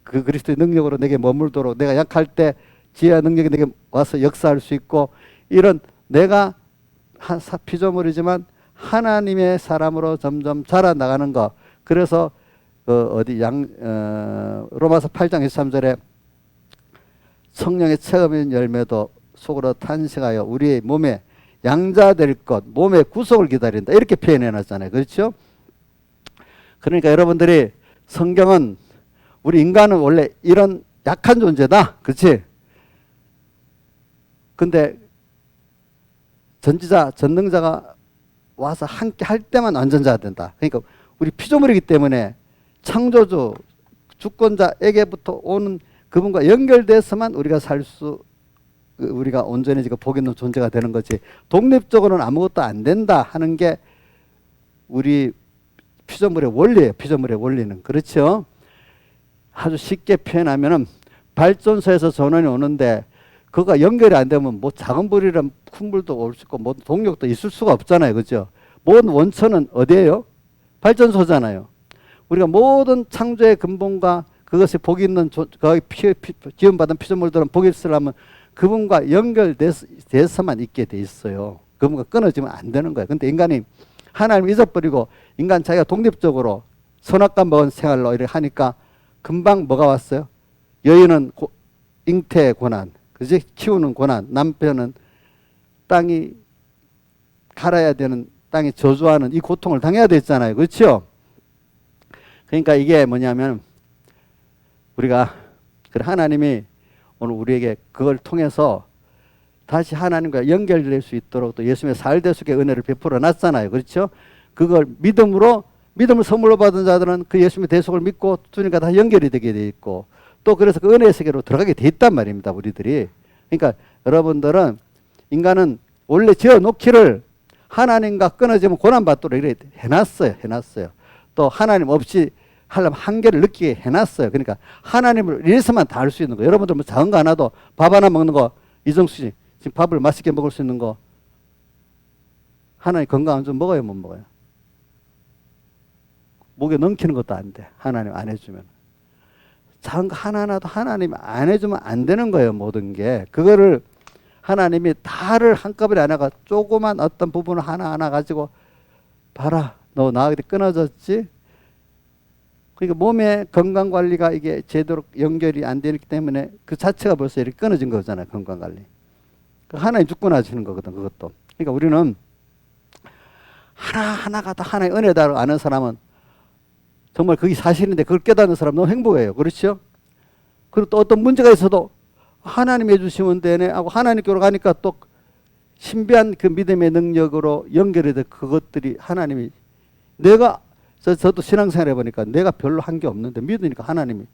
그 그리스도의 능력으로 내게 머물도록, 내가 약할 때 지혜와 능력이 내게 와서 역사할 수 있고, 이런 내가 피조물이지만 하나님의 사람으로 점점 자라나가는 것. 그래서 로마서 8장 23절에 성령의 체험인 열매도 속으로 탄식하여 우리의 몸에 양자될 것, 몸의 구속을 기다린다. 이렇게 표현해 놨잖아요. 그렇죠? 그러니까 여러분들이 성경은, 우리 인간은 원래 이런 약한 존재다. 그렇지? 근데 전지자, 전능자가 와서 함께 할 때만 완전자가 된다. 그러니까 우리 피조물이기 때문에 창조주, 주권자에게부터 오는 그분과 연결돼서만 우리가 우리가 온전해지고 복 있는 존재가 되는 거지. 독립적으로는 아무것도 안 된다 하는 게 우리 피조물의 원리예요. 피조물의 원리는. 그렇죠? 아주 쉽게 표현하면은 발전소에서 전원이 오는데 그거가 연결이 안 되면 뭐 작은 불이랑 큰 불도 올 수 있고 뭐 동력도 있을 수가 없잖아요. 그죠? 모든 원천은 어디예요? 발전소잖아요. 우리가 모든 창조의 근본과 그것이 복이 있는 지원받은 피조물들은 복이 있으려면 그분과 연결돼서만 있게 돼 있어요. 그분과 끊어지면 안 되는 거예요. 근데 인간이 하나님을 잊어버리고 인간 자기가 독립적으로 선악과 먹은 생활로 이렇게 하니까 금방 뭐가 왔어요? 여인은 잉태의 고난, 그지? 키우는 고난, 남편은 땅이 갈아야 되는, 땅이 저주하는 이 고통을 당해야 됐잖아요. 그렇죠? 그러니까 이게 뭐냐면 우리가 하나님이 오늘 우리에게 그걸 통해서 다시 하나님과 연결될 수 있도록 또 예수님의 살대속의 은혜를 베풀어 놨잖아요. 그렇죠? 그걸 믿음으로 믿음을 선물로 받은 자들은 그 예수님의 대속을 믿고 주님과 다 연결이 되게 돼 있고 또 그래서 그 은혜의 세계로 들어가게 돼 있단 말입니다. 우리들이. 그러니까 여러분들은 인간은 원래 지어놓기를 하나님과 끊어지면 고난받도록 이렇게 해놨어요. 또 하나님 없이 하려면 한계를 느끼게 해놨어요. 그러니까 하나님을 이래서만 다 알 수 있는 거예요. 여러분들 뭐 작은 거 하나도 밥 하나 먹는 거, 이정수 씨 지금 밥을 맛있게 먹을 수 있는 거 하나님 건강한 좀 먹어요, 못 먹어요? 목에 넘기는 것도 안 돼. 하나님 안 해주면. 작은 거 하나하나도 하나님 안 해주면 안 되는 거예요, 모든 게. 그거를 하나님이 다를 한꺼번에 안 해가 조그만 어떤 부분을 하나하나 가지고 봐라, 너 나하고 끊어졌지? 그러니까 몸의 건강 관리가 이게 제대로 연결이 안 되기 때문에 그 자체가 벌써 이렇게 끊어진 거잖아요, 건강 관리. 하나님 죽고 나시는 거거든, 그것도. 그러니까 우리는 하나하나가 다 하나의 은혜다 아는 사람은 정말 그게 사실인데 그걸 깨닫는 사람 너무 행복해요. 그렇죠? 그리고 또 어떤 문제가 있어도 하나님이 해주시면 되네 하고 하나님께로 가니까 또 신비한 그 믿음의 능력으로 연결이 돼 그것들이 하나님이 내가 저도 신앙생활 해보니까 내가 별로 한 게 없는데 믿으니까 하나님이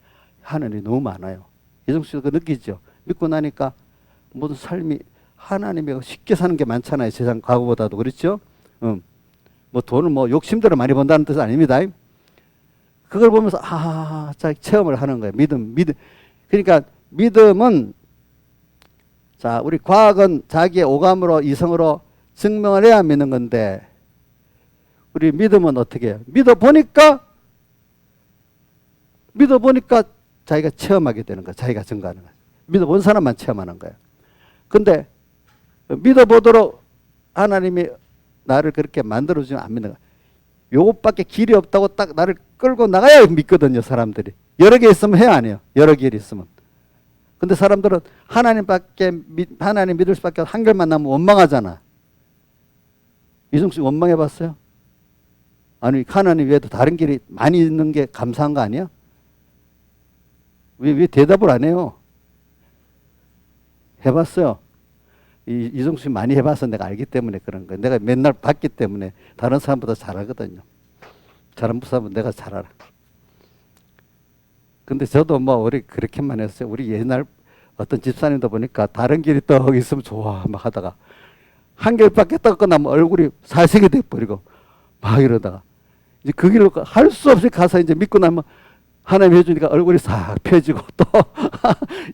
너무 많아요. 예정 씨도 그 느끼죠? 믿고 나니까 모든 삶이 하나님이 쉽게 사는 게 많잖아요. 세상 과거보다도. 그렇죠? 뭐 돈을 뭐 욕심대로 많이 번다는 뜻은 아닙니다. 그걸 보면서 자 체험을 하는 거예요. 믿음. 그러니까 믿음은 자 우리 과학은 자기의 오감으로 이성으로 증명을 해야 믿는 건데 우리 믿음은 어떻게 해요? 믿어보니까 자기가 체험하게 되는 거예요. 자기가 증거하는 거예요. 믿어본 사람만 체험하는 거예요. 근데 믿어보도록 하나님이 나를 그렇게 만들어주면 안 믿는 거예요. 요것밖에 길이 없다고 딱 나를 끌고 나가야 믿거든요, 사람들이. 여러 개 있으면 해야 안 해요. 여러 개 있으면. 근데 사람들은 하나님 믿을 수밖에 한 결만 나면 원망하잖아. 이승수 씨 원망해 봤어요? 아니, 하나님 외에도 다른 길이 많이 있는 게 감사한 거 아니야? 왜 대답을 안 해요? 해봤어요. 이정수 씨 많이 해봐서 내가 알기 때문에 그런 거예요. 내가 맨날 봤기 때문에 다른 사람보다 잘 알거든요. 다른 사람은 내가 잘 알아. 근데 저도 뭐 우리 그렇게만 했어요. 우리 옛날 어떤 집사님도 보니까 다른 길이 또 있으면 좋아 막 하다가 한 길밖에 딱 끝나면 얼굴이 살색이 돼버리고 막 이러다가 이제 그 길로 할 수 없이 가서 이제 믿고 나면 하나님 해주니까 얼굴이 싹 펴지고 또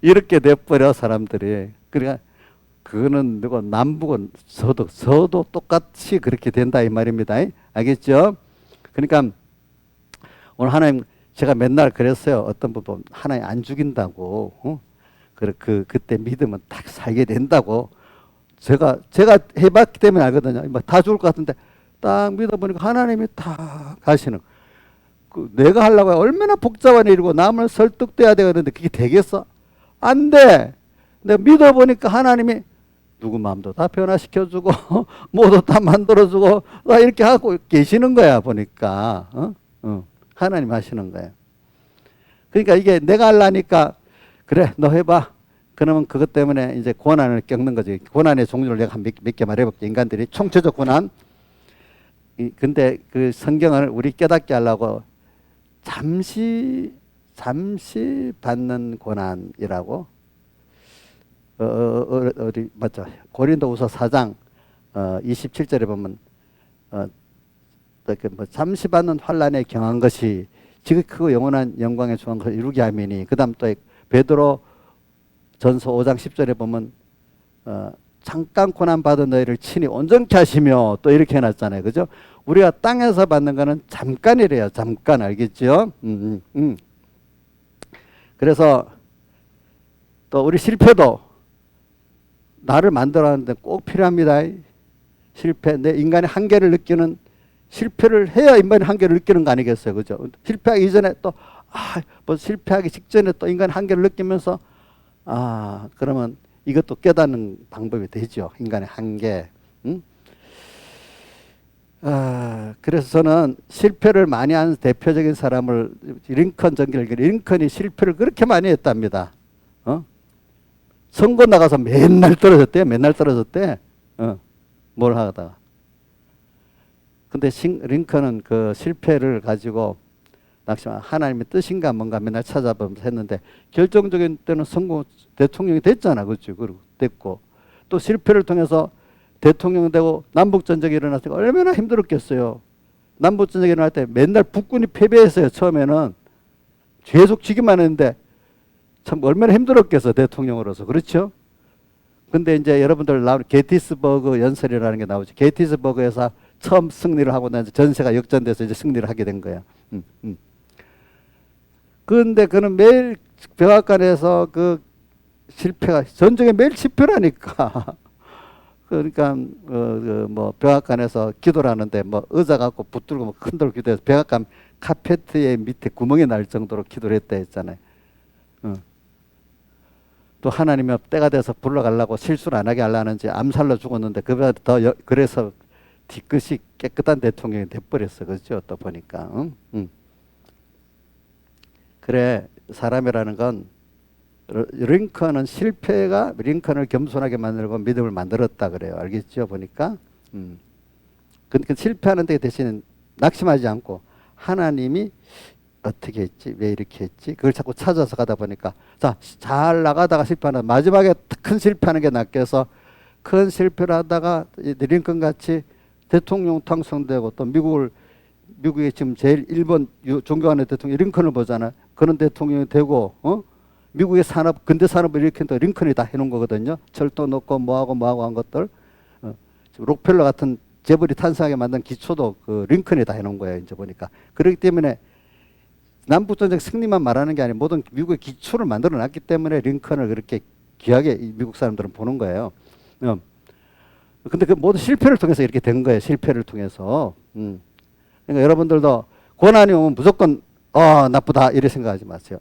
이렇게 돼버려 사람들이. 그러니까 그거는 누구 남북은 서도 똑같이 그렇게 된다 이 말입니다. 알겠죠? 그러니까 오늘 하나님 제가 맨날 그랬어요. 어떤 부분 하나님 안 죽인다고. 그때 믿으면 딱 살게 된다고. 제가 해봤기 때문에 알거든요. 다 죽을 것 같은데 딱 믿어보니까 하나님이 다 가시는. 내가 하려고 얼마나 복잡한 일이고 남을 설득돼야 되는데 그게 되겠어? 안 돼. 내가 믿어보니까 하나님이 누구 마음도 다 변화시켜주고 모두 다 만들어주고 다 이렇게 하고 계시는 거야 보니까. 하나님 하시는 거예요. 그러니까 이게 내가 하려니까 그래 너 해봐. 그러면 그것 때문에 이제 고난을 겪는 거지. 고난의 종류를 내가 몇 개 말해볼게. 인간들이 총체적 고난. 근데 그 성경을 우리 깨닫게 하려고 잠시 받는 고난이라고 어디 맞죠? 고린도후서 4장 27절에 보면 잠시 받는 환난에 경한 것이 지극히 크고 영원한 영광의 중한 것을 이루게 하미니. 그다음 또 베드로 전서 5장 10절에 보면 잠깐 고난 받은 너희를 친히 온전케 하시며 또 이렇게 해놨잖아요. 그죠? 우리가 땅에서 받는 거는 잠깐이래요. 잠깐. 알겠죠? 그래서 또 우리 실패도 나를 만들어가는데 꼭 필요합니다. 실패. 내 인간의 한계를 느끼는 실패를 해야 인간의 한계를 느끼는 거 아니겠어요. 그죠? 실패하기 이전에 또 뭐 실패하기 직전에 또 인간의 한계를 느끼면서 그러면 이것도 깨닫는 방법이 되죠. 인간의 한계. 그래서 저는 실패를 많이 한 대표적인 사람을 링컨 링컨이 실패를 그렇게 많이 했답니다. 선거 나가서 맨날 떨어졌대. 뭘 하다가. 근데 링컨은 그 실패를 가지고 낙심한 하나님의 뜻인가 뭔가 맨날 찾아보면서 했는데 결정적인 때는 성공 대통령이 됐잖아. 그렇죠. 그리고 됐고 또 실패를 통해서 대통령 되고 남북전쟁이 일어났을 때 얼마나 힘들었겠어요. 남북전쟁이 일어날 때 맨날 북군이 패배했어요. 처음에는 계속 지기만 했는데 참 얼마나 힘들었겠어. 대통령으로서. 그렇죠. 근데 이제 여러분들 나오는 게티스버그 연설이라는 게 나오죠. 게티스버그에서 처음 승리를 하고 나서 전세가 역전돼서 이제 승리를 하게 된 거야. 그런데 그는 매일 백악관에서 그 실패가 전쟁에 매일 집회라니까. 그러니까 뭐 백악관에서 기도를 하는데 뭐 의자 갖고 붙들고 뭐 흔들고 기도해서 백악관 카페트의 밑에 구멍이 날 정도로 기도를 했다 했잖아요. 또 하나님이 때가 돼서 불러가려고 실수를 안 하게 하려는지 암살로 죽었는데 그보다 더 그래서 뒤끝이 깨끗한 대통령이 돼버렸어. 그렇죠? 또 보니까. 그래 사람이라는 건 링컨은 실패가 링컨을 겸손하게 만들고 믿음을 만들었다 그래요. 알겠죠? 보니까. 그러니까 실패하는 데 대신 낙심하지 않고 하나님이 어떻게 했지? 왜 이렇게 했지? 그걸 자꾸 찾아서 가다 보니까 자, 잘 나가다가 실패하는 마지막에 큰 실패하는 게 낫겠어. 큰 실패를 하다가 링컨 같이 대통령 당선되고 또 미국의 지금 제일 일본 존경하는 대통령 링컨을 보잖아. 그런 대통령이 되고 미국의 산업 근대 산업을 일으킨 링컨이 다 해놓은 거거든요. 철도 넣고 뭐하고 한 것들 록펠러 같은 재벌이 탄생하게 만든 기초도 그 링컨이 다 해놓은 거예요. 이제 보니까 그렇기 때문에 남북전쟁 승리만 말하는 게 아니라 모든 미국의 기초를 만들어놨기 때문에 링컨을 그렇게 귀하게 미국 사람들은 보는 거예요. 근데 그 모든 실패를 통해서 이렇게 된 거예요. 실패를 통해서. 그러니까 여러분들도 고난이 오면 무조건 나쁘다 이렇게 생각하지 마세요.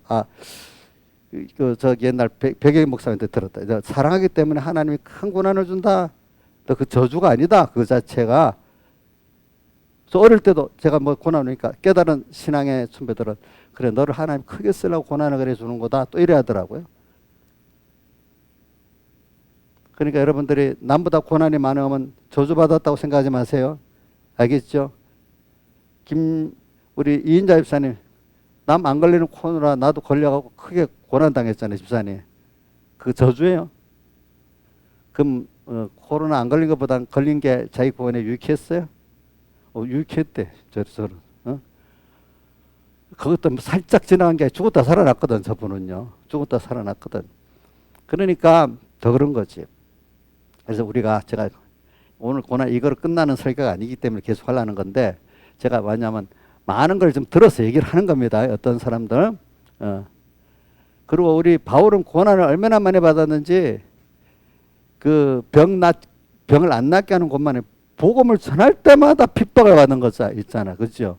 저기 옛날 백예기 목사님한테 들었다. 사랑하기 때문에 하나님이 큰 고난을 준다. 또 그 저주가 아니다. 그 자체가. 저 어릴 때도 제가 뭐 고난 오니까 깨달은 신앙의 선배들은 그래 너를 하나님 크게 쓰려고 고난을 그래 주는 거다. 또 이래 하더라고요. 그러니까 여러분들이 남보다 고난이 많으면 저주받았다고 생각하지 마세요. 알겠죠? 우리 이인자 집사님 남 안 걸리는 코로나 나도 걸려가고 크게 고난 당했잖아요. 집사님. 그 저주예요. 그럼 코로나 안 걸린 것보다 걸린 게 자기 구원에 유익했어요? 유익했대. 저런. 그것도 살짝 지나간 게 죽었다 살아났거든. 저분은요. 죽었다 살아났거든. 그러니까 더 그런 거지. 그래서 제가 오늘 고난 이거로 끝나는 설교가 아니기 때문에 계속 하려는 건데 제가 뭐냐면 많은 걸 좀 들어서 얘기를 하는 겁니다. 어떤 사람들. 그리고 우리 바울은 고난을 얼마나 많이 받았는지 그 병을 안 낫게 하는 것만에 복음을 전할 때마다 핍박을 받는 거 있잖아. 그렇죠?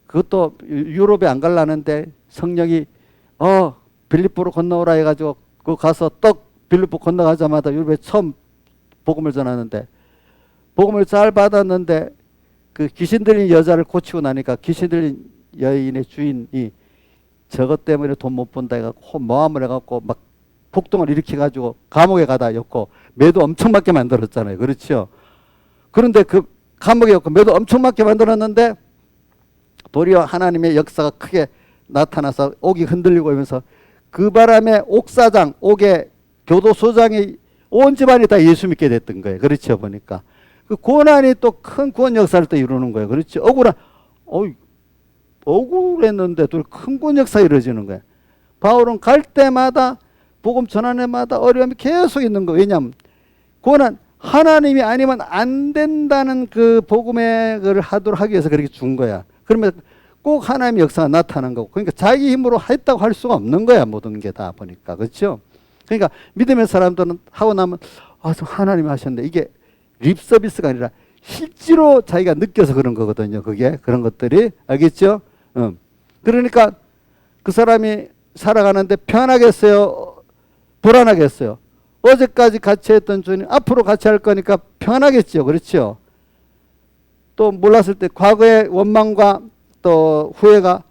그것도 유럽에 안 갈라는데 성령이 빌립보로 건너오라 해가지고 그 가서 빌립보 건너가자마자 유럽에 처음 복음을 전하는데 복음을 잘 받았는데 그 귀신 들린 여자를 고치고 나니까 귀신 들린 여인의 주인이 저것 때문에 돈 못 번다 해갖고 모함을 해갖고 막 폭동을 일으켜가지고 감옥에 가다 였고 매도 엄청 맞게 만들었잖아요. 그렇죠? 그런데 그 감옥에 였고 매도 엄청 맞게 만들었는데 도리어 하나님의 역사가 크게 나타나서 옥이 흔들리고 이러면서 그 바람에 옥의 교도소장이 온 집안이 다 예수 믿게 됐던 거예요. 그렇죠? 보니까. 그 고난이 또 큰 구원 역사를 또 이루는 거예요. 그렇죠? 억울했는데도 큰 구원 역사 이루어지는 거예요. 바울은 갈 때마다 복음 전하는 데마다 어려움이 계속 있는 거예요. 왜냐하면 고난 하나님이 아니면 안 된다는 그 복음의 걸 하기 위해서 그렇게 준 거야. 그러면 꼭 하나님의 역사가 나타나는 거고. 그러니까 자기 힘으로 했다고 할 수가 없는 거야. 모든 게 다 보니까. 그렇죠? 그러니까 믿음의 사람들은 하고 나면 하나님이 하셨는데 이게 립 서비스가 아니라 실제로 자기가 느껴서 그런 거거든요. 그게 그런 것들이. 알겠죠? 그러니까 그 사람이 살아가는데 편하겠어요? 불안하겠어요? 어제까지 같이 했던 주님 앞으로 같이 할 거니까 편하겠죠. 그렇죠? 또 몰랐을 때 과거의 원망과 또 후회가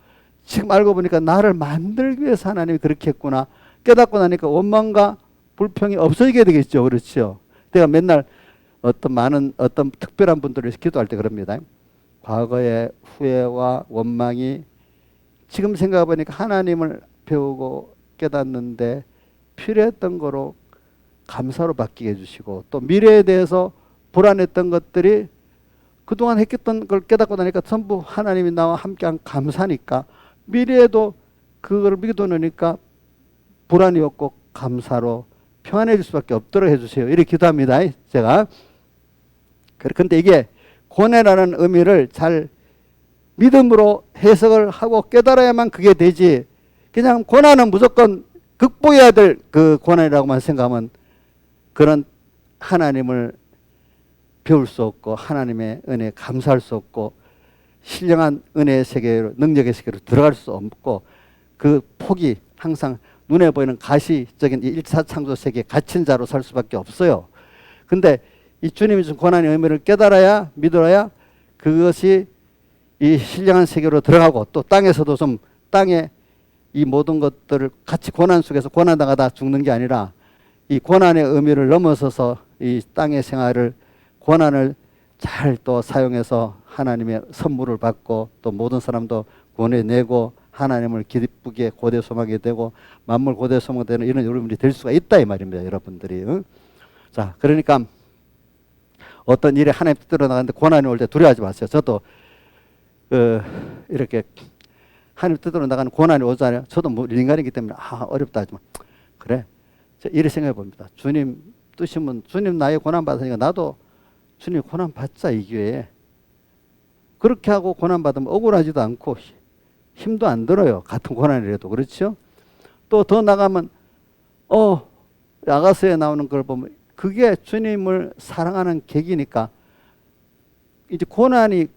지금 알고 보니까 나를 만들기 위해서 하나님이 그렇게 했구나 깨닫고 나니까 원망과 불평이 없어지게 되겠죠. 그렇죠? 내가 맨날 어떤 특별한 분들을 위해서 기도할 때 그럽니다. 과거의 후회와 원망이 지금 생각해 보니까 하나님을 배우고 깨닫는데 필요했던 거로 감사로 바뀌게 해주시고, 또 미래에 대해서 불안했던 것들이 그동안 했던 걸 깨닫고 나니까 전부 하나님이 나와 함께한 감사니까 미래에도 그걸 믿어놓으니까 불안이 없고 감사로 평안해질 수밖에 없도록 해주세요. 이렇게 기도합니다. 제가. 그런데 이게 고뇌라는 의미를 잘 믿음으로 해석을 하고 깨달아야만 그게 되지, 그냥 고난은 무조건 극복해야 될 그 고난이라고만 생각하면 그런 하나님을 배울 수 없고 하나님의 은혜에 감사할 수 없고 신령한 은혜의 세계로, 능력의 세계로 들어갈 수 없고, 그 폭이 항상 눈에 보이는 가시적인 이 1차 창조 세계에 갇힌 자로 살 수밖에 없어요. 근데 이 주님이 준 고난의 의미를 깨달아야, 믿어야 그것이 이 신령한 세계로 들어가고, 또 땅에서도 좀 땅에 이 모든 것들을 같이 고난 속에서 고난당하다 죽는 게 아니라 이 고난의 의미를 넘어서서 이 땅의 생활을, 고난을 잘 또 사용해서 하나님의 선물을 받고 또 모든 사람도 구원해내고 하나님을 기쁘게 고대 소망이 되고 만물 고대 소망이 되는 이런 여러분들이 될 수가 있다 이 말입니다. 여러분들이. 자, 그러니까 어떤 일에 하나님 뜻대로 나가는데 고난이 올 때 두려워하지 마세요. 저도 이렇게 하나님 뜻대로 나가는 고난이 오잖아요. 저도 뭐 인간이기 때문에 어렵다 하지만 그래, 이렇게 생각해 봅니다. 주님 뜻이면 주님 나의 고난 받으니까 나도 주님 고난 받자 이 기회에. 그렇게 하고 고난 받으면 억울하지도 않고 힘도 안 들어요. 같은 고난이라도. 그렇죠? 또 더 나가면 아가서에 나오는 걸 보면 그게 주님을 사랑하는 계기니까 이제 고난이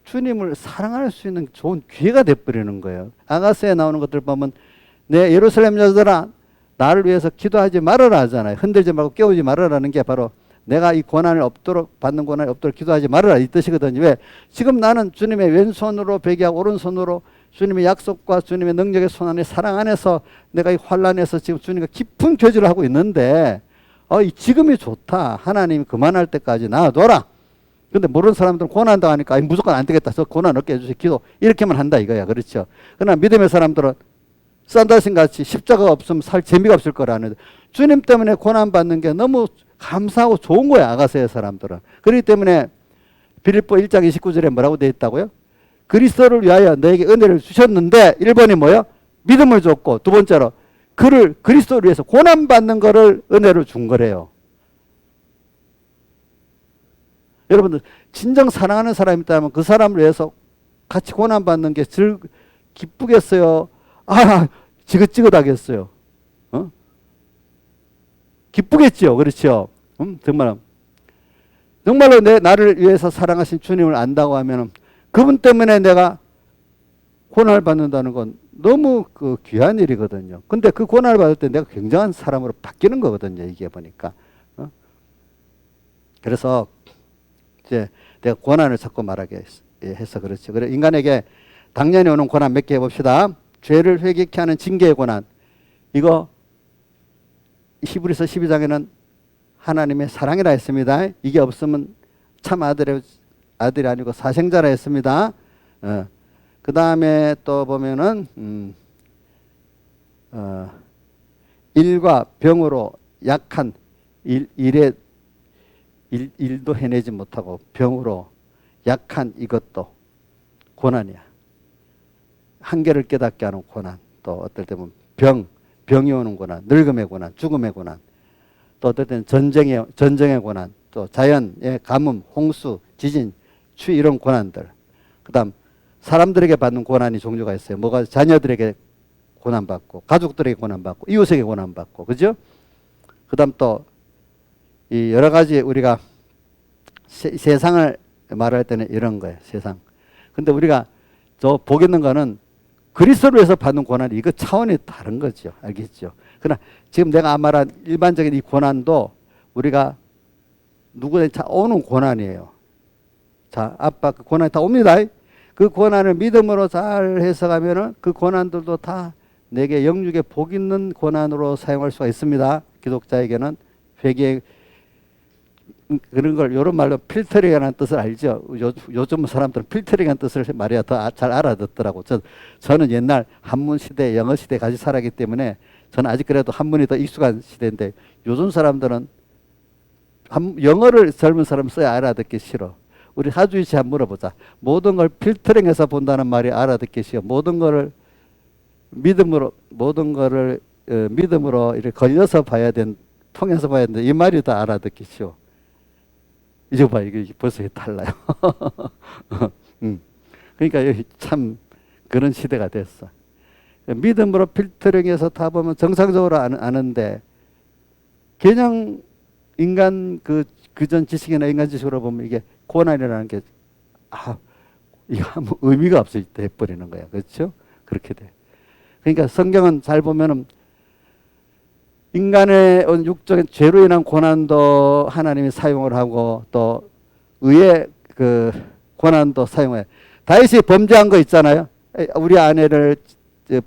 주님을 사랑할 수 있는 좋은 기회가 돼버리는 거예요. 아가서에 나오는 것들 보면 내 예루살렘 여자들아 나를 위해서 기도하지 말아라 하잖아요. 흔들지 말고 깨우지 말아라는 게 바로 내가 이 고난을 없도록, 받는 고난이 없도록 기도하지 말아라 이 뜻이거든요. 왜? 지금 나는 주님의 왼손으로 배기하고 오른손으로 주님의 약속과 주님의 능력의 손 안에 사랑 안에서 내가 이 환난에서 지금 주님과 깊은 교제를 하고 있는데 지금이 좋다. 하나님이 그만할 때까지 놔둬라. 근데 모르는 사람들은 고난 당하니까 무조건 안 되겠다. 저 고난 얻게 해주세요. 기도. 이렇게만 한다 이거야. 그렇죠? 그러나 믿음의 사람들은 싼다신 같이 십자가가 없으면 살 재미가 없을 거라는, 주님 때문에 고난 받는 게 너무 감사하고 좋은 거야. 아가서의 사람들은. 그렇기 때문에 빌립보 1장 29절에 뭐라고 되어 있다고요? 그리스도를 위하여 너에게 은혜를 주셨는데 1번이 뭐예요? 믿음을 줬고, 두 번째로 그를 그리스도를 위해서 고난 받는 거를 은혜를 준 거래요. 여러분들 진정 사랑하는 사람이 있다면 그 사람을 위해서 같이 고난 받는 게 기쁘겠어요? 지긋지긋하겠어요? 기쁘겠죠. 그렇죠? 정말로 나를 위해서 사랑하신 주님을 안다고 하면 그분 때문에 내가 고난을 받는다는 건 너무 귀한 일이거든요. 근데 그 고난을 받을 때 내가 굉장한 사람으로 바뀌는 거거든요. 이게 보니까. 그래서 이제 내가 고난을 자꾸 말하게 해서 그렇죠. 그래, 인간에게 당연히 오는 고난 몇 개 해봅시다. 죄를 회개케 하는 징계의 고난. 이거 히브리서 12장에는 하나님의 사랑이라 했습니다. 이게 없으면 참 아들이 아니고 사생자라 했습니다. 그 다음에 또 보면은 일과 병으로 약한 일도 해내지 못하고 병으로 약한 이것도 고난이야. 한계를 깨닫게 하는 고난, 또 어떨 때는 병이 오는 고난, 늙음의 고난, 죽음의 고난, 또 어떨 때는 전쟁의 고난, 또 자연의 가뭄, 홍수, 지진, 추위 이런 고난들. 그 다음 사람들에게 받는 고난이 종류가 있어요. 뭐가 자녀들에게 고난받고, 가족들에게 고난받고, 이웃에게 고난받고, 그죠? 그 다음 또 이 여러 가지 우리가 세상을 말할 때는 이런 거예요. 세상. 근데 우리가 저 보겠는 거는 그리스도를 위해서 받는 고난이 이거 차원이 다른 거죠. 알겠죠? 그러나 지금 내가 말한 일반적인 이 고난도 우리가 누구든지 다 오는 고난이에요. 자, 아빠 그 고난이 다 옵니다. 그 고난을 믿음으로 잘 해석하면은 그 고난들도 다 내게 영육에 복 있는 고난으로 사용할 수가 있습니다. 기독자에게는 회개 그런 걸 요런 말로 필터링이라는 뜻을 알죠. 요즘 사람들은 필터링이라는 뜻을 말이야 더 잘 알아듣더라고. 저는 옛날 한문 시대, 영어 시대 같이 살았기 때문에 저는 아직 그래도 한문이 더 익숙한 시대인데 요즘 사람들은 영어를 젊은 사람 써야 알아듣기 싫어. 우리 하주희 씨 한번 물어보자. 모든 걸 필터링해서 본다는 말이 알아듣기 싫어. 모든 거를 믿음으로 믿음으로 이렇게 걸려서 봐야 통해서 봐야 된다. 이 말이 더 알아듣기 쉬워. 이제 봐, 이게 벌써 달라요. 그러니까 여기 참 그런 시대가 됐어. 믿음으로 필터링해서 다 보면 정상적으로 아는데 그냥 인간 그전 지식이나 인간 지식으로 보면 이게 고난이라는 게 이거 아무 의미가 없을 때 해버리는 거야. 그렇죠? 그렇게 돼. 그러니까 성경은 잘 보면은 인간의 육적인 죄로 인한 고난도 하나님이 사용을 하고 또 의의 그 고난도 사용해. 다윗이 범죄한 거 있잖아요. 우리 아내를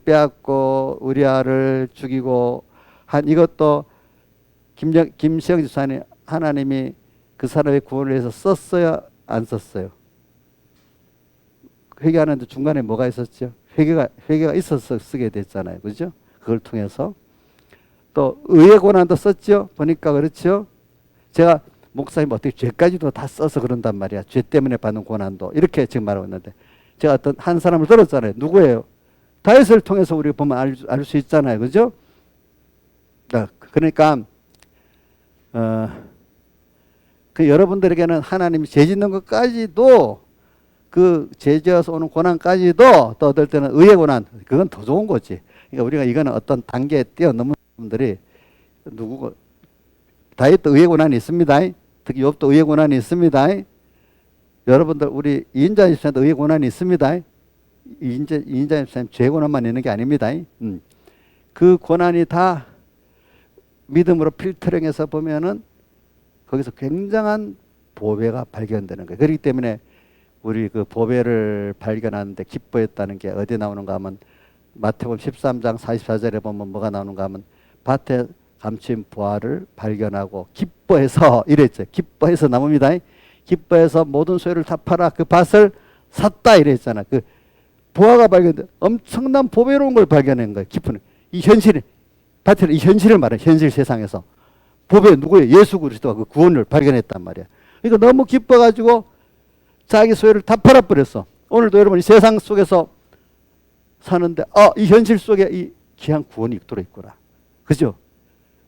빼앗고 우리아를 죽이고 한 이것도 김시영 집사님 하나님이 그 사람의 구원을 위해서 썼어요? 안 썼어요? 회개하는데 중간에 뭐가 있었죠? 회개가 있어서 쓰게 됐잖아요. 그죠? 그걸 통해서. 또 의의 고난도 썼죠. 보니까 그렇죠. 제가 목사님 어떻게 죄까지도 다 써서 그런단 말이야. 죄 때문에 받는 고난도 이렇게 지금 말하고 있는데 제가 어떤 한 사람을 들었잖아요. 누구예요? 다윗을 통해서 우리가 보면 알 수 있잖아요. 그죠? 그러니까 그 여러분들에게는 하나님이 죄 짓는 것까지도 그 죄지어서 오는 고난까지도 또 어떨 때는 의의 고난 그건 더 좋은 거지. 그러니까 우리가 이거는 어떤 단계에 뛰어넘은 분들이 누구고 다윗도 의의 고난이 있습니다. 특히 욥도 의의 고난이 있습니다. 여러분들 우리 이인자 집사님도 의의 고난이 있습니다. 이인자 집사님 죄 고난만 있는 게 아닙니다. 그 고난이 다 믿음으로 필터링해서 보면은 거기서 굉장한 보배가 발견되는 거예요. 그렇기 때문에 우리 그 보배를 발견하는데 기뻐했다는 게 어디 나오는가 하면 마태복음 13장 44절에 보면 뭐가 나오는가 하면 밭에 감추인 보화를 발견하고 기뻐해서 이랬죠. 기뻐해서 나옵니다. 기뻐해서 모든 소유를 다 팔아 그 밭을 샀다 이랬잖아. 그 보화가 발견돼 엄청난 보배로운 걸 발견한 거예요. 기쁘는 이 현실이 밭에 이 현실을 말해. 현실 세상에서 보배 누구예요? 예수 그리스도가 그 구원을 발견했단 말이야. 그러니까 너무 기뻐가지고 자기 소유를 다 팔아버렸어. 오늘도 여러분 이 세상 속에서 사는데 이 현실 속에 이 귀한 구원이 들어있구나. 그죠?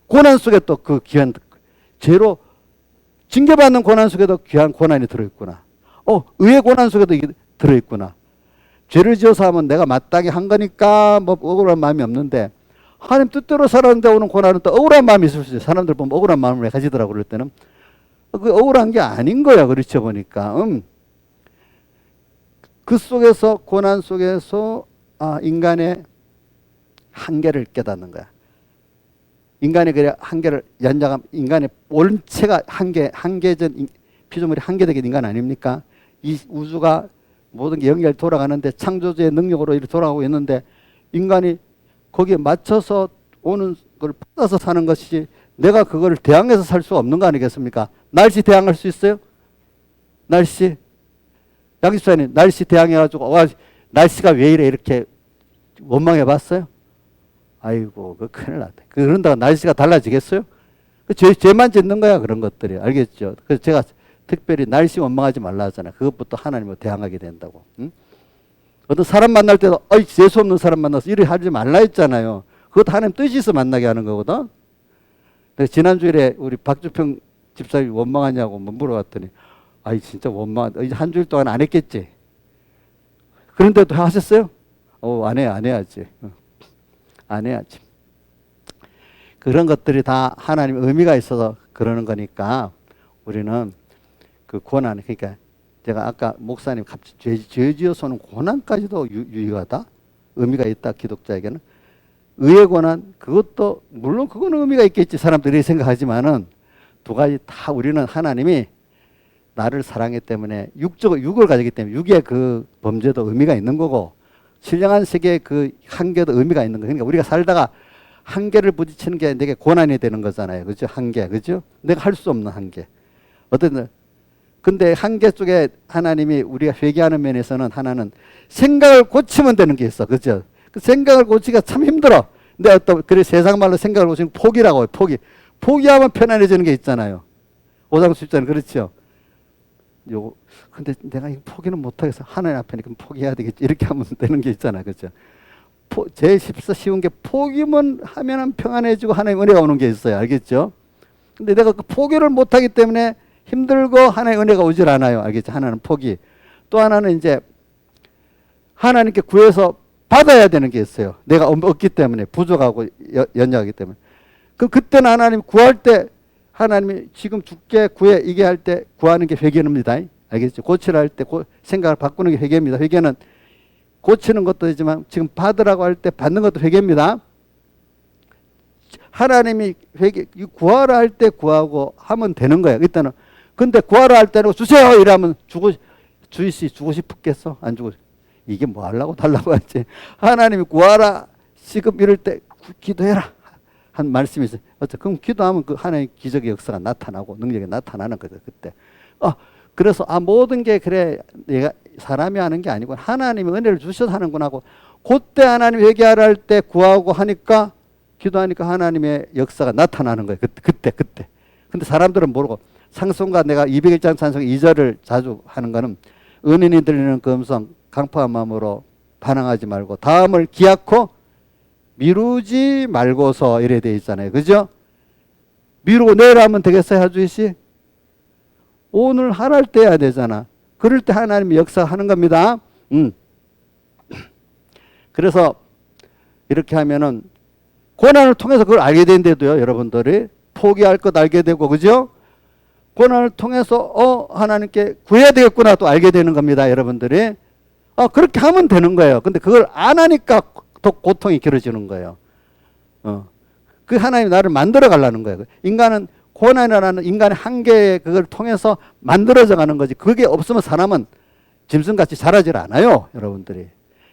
고난 속에 또 그 귀한 죄로 징계받는 고난 속에도 귀한 고난이 들어있구나. 의의 고난 속에도 이게 들어있구나. 죄를 지어서 하면 내가 마땅히 한 거니까 뭐 억울한 마음이 없는데 하나님 뜻대로 살았는데 오는 고난은 또 억울한 마음이 있을 수 있어요. 사람들 보면 억울한 마음을 가지더라고 그럴 때는 그 억울한 게 아닌 거야. 그렇죠 보니까 그 속에서 고난 속에서 인간의 한계를 깨닫는 거야. 인간의 그래 한계를 연장하면 인간의 원체가 한계전 피조물이 한계되게 인간 아닙니까? 이 우주가 모든 게 연결 돌아가는데 창조주의 능력으로 이렇게 돌아가고 있는데 인간이 거기에 맞춰서 오는 걸 받아서 사는 것이지 내가 그걸 대항해서 살 수 없는 거 아니겠습니까? 날씨 대항할 수 있어요? 날씨? 양집사님 날씨 대항해가지고 날씨가 왜 이래 이렇게 원망해 봤어요? 아이고 그 큰일 났다. 그런다고 날씨가 달라지겠어요? 죄만 짓는 거야 그런 것들이. 알겠죠? 그래서 제가 특별히 날씨 원망하지 말라 하잖아요. 그것부터 하나님으로 대항하게 된다고. 응? 어떤 사람 만날 때도 재수 없는 사람 만나서 이래 하지 말라 했잖아요. 그것도 하나님 뜻이 있어 만나게 하는 거거든. 지난주일에 우리 박주평 집사님이 원망하냐고 물어봤더니 진짜 원망 한 주일 동안 안 했겠지. 그런데도 하셨어요? 안 해야지. 안 해야지. 그런 것들이 다 하나님의 의미가 있어서 그러는 거니까 우리는 그 고난, 그러니까 제가 아까 목사님 갑자기 죄 지어서는 고난까지도 유익하다? 의미가 있다, 기독자에게는. 의의 고난, 그것도, 물론 그건 의미가 있겠지. 사람들이 생각하지만은 두 가지 다 우리는 하나님이 나를 사랑했기 때문에 육을 가지기 때문에 육의 그 범죄도 의미가 있는 거고 신령한 세계의 그 한계도 의미가 있는 거. 그러니까 우리가 살다가 한계를 부딪히는 게 내게 고난이 되는 거잖아요. 그죠? 한계. 그죠? 내가 할 수 없는 한계. 어떤 근데 한계 쪽에 하나님이 우리가 회개하는 면에서는 하나는 생각을 고치면 되는 게 있어. 그죠? 그 생각을 고치기가 참 힘들어. 근데 어떤 그래 세상 말로 생각을 고치는 포기라고 해요. 포기. 포기하면 편안해지는 게 있잖아요. 오장수 입장은 그렇죠. 요 근데 내가 이 포기는 못 하겠어. 하나님 앞에니까 포기해야 되겠지. 이렇게 하면 되는 게 있잖아. 그죠? 제일 쉬운 게 포기만 하면은 평안해지고 하나님 은혜가 오는 게 있어요. 알겠죠? 근데 내가 그 포기를 못 하기 때문에 힘들고 하나님의 은혜가 오질 않아요. 알겠죠? 하나는 포기. 또 하나는 이제 하나님께 구해서 받아야 되는 게 있어요. 내가 없기 때문에 부족하고 연약하기 때문에. 그때는 하나님 구할 때 하나님이 지금 죽게 구해 이게 할 때 구하는 게 회개입니다. 알겠죠? 고치라 할 때 생각을 바꾸는 게 회개입니다. 회개는 고치는 것도 되지만 지금 받으라고 할 때 받는 것도 회개입니다. 하나님이 회개 구하라 할 때 구하고 하면 되는 거예요. 일단은 근데 구하라 할 때는 주세요 이러면 주이씨 주고 싶겠어? 안 주고 이게 뭐 하려고 달라고 하지. 하나님이 구하라 지금 이럴 때 기도해라 한 말씀이 있어요. 그럼 기도하면 그 하나님의 기적의 역사가 나타나고 능력이 나타나는 거죠. 그때. 그래서 모든 게 그래 내가 사람이 하는 게 아니고 하나님이 은혜를 주셔서 하는구나 하고 그때 하나님 회개하라 할 때 구하고 하니까 기도하니까 하나님의 역사가 나타나는 거예요. 그때. 근데 사람들은 모르고 상송가 내가 201장 찬송 2절을 자주 하는 거는 은인이 들리는 그 음성 강팍한 마음으로 반항하지 말고 다음을 기약코 미루지 말고서 이래 돼 있잖아요. 그죠? 미루고 내일 하면 되겠어요, 하주희씨? 오늘 하랄 때 해야 되잖아. 그럴 때 하나님이 역사하는 겁니다. 그래서 이렇게 하면은 고난을 통해서 그걸 알게 된대도요. 여러분들이 포기할 것 알게 되고 그죠? 고난을 통해서 하나님께 구해야 되겠구나 또 알게 되는 겁니다. 여러분들이. 그렇게 하면 되는 거예요. 근데 그걸 안 하니까 더 고통이 길어지는 거예요. 그 하나님이 나를 만들어 가려는 거예요. 인간은 고난이라는 인간의 한계에 그걸 통해서 만들어져 가는 거지. 그게 없으면 사람은 짐승같이 자라질 않아요. 여러분들이.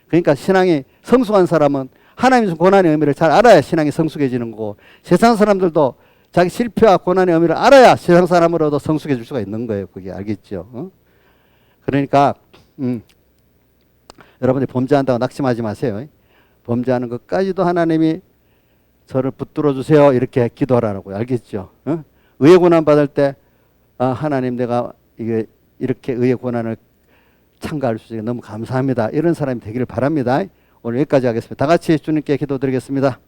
그러니까 신앙이 성숙한 사람은 하나님의 고난의 의미를 잘 알아야 신앙이 성숙해지는 거고 세상 사람들도 자기 실패와 고난의 의미를 알아야 세상 사람으로도 성숙해질 수가 있는 거예요. 그게 알겠죠? 그러니까 여러분들이 범죄한다고 낙심하지 마세요. 범죄하는 것까지도 하나님이 저를 붙들어 주세요. 이렇게 기도하라고요. 알겠죠? 의의 고난 받을 때 하나님 내가 이게 이렇게 의의 고난을 참가할 수 있게 너무 감사합니다. 이런 사람이 되기를 바랍니다. 오늘 여기까지 하겠습니다. 다 같이 주님께 기도드리겠습니다.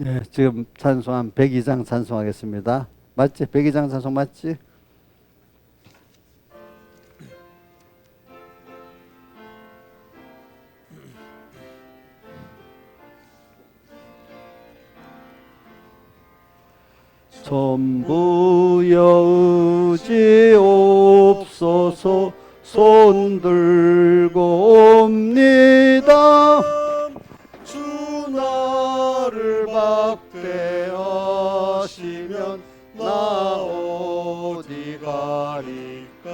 네, 지금 찬송한 102장 찬송하겠습니다. 맞지? 102장 찬송 맞지? 전부여 의지옵소서 손 들고 옵니다. 주 나를 박대하시면 나 어디 가리까.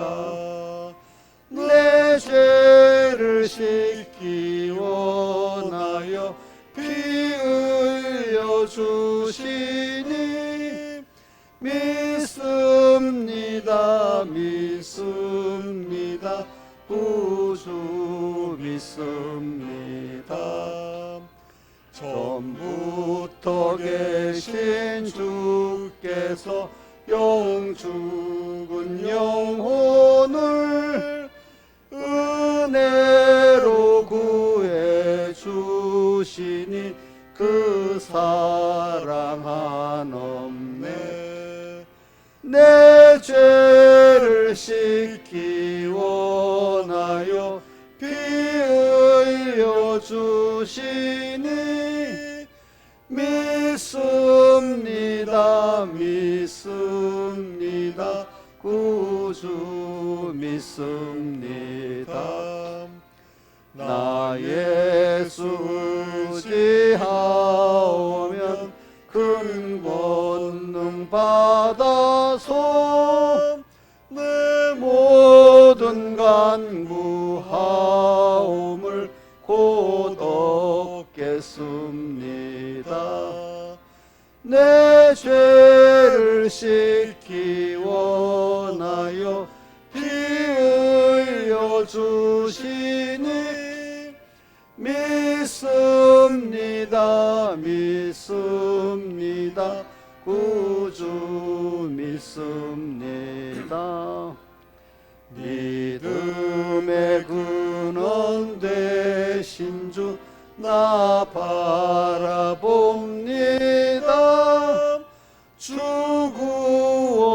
내 죄를 씻기 원하여 피 흘려 주시니 믿습니다. 믿습니다. 구주 믿습니다. 전부터 계신 주께서 영죽은 영혼을 은혜로 구해 주시니 그 사랑 한없네. 내 죄를 씻기 원하여 피 흘려 주시니 믿습니다. 믿습니다. 구주 믿습니다. 나 예수 의지하오면 큰 권능 받아서 내 모든 간구하옴을 곧 얻겠습니다. 내 죄를 씻기 원하여 피 흘려 주시니 믿습니다. 믿습니다. 구주 믿습니다. 믿음의 근원 되신 주 나 바라봅니다. 주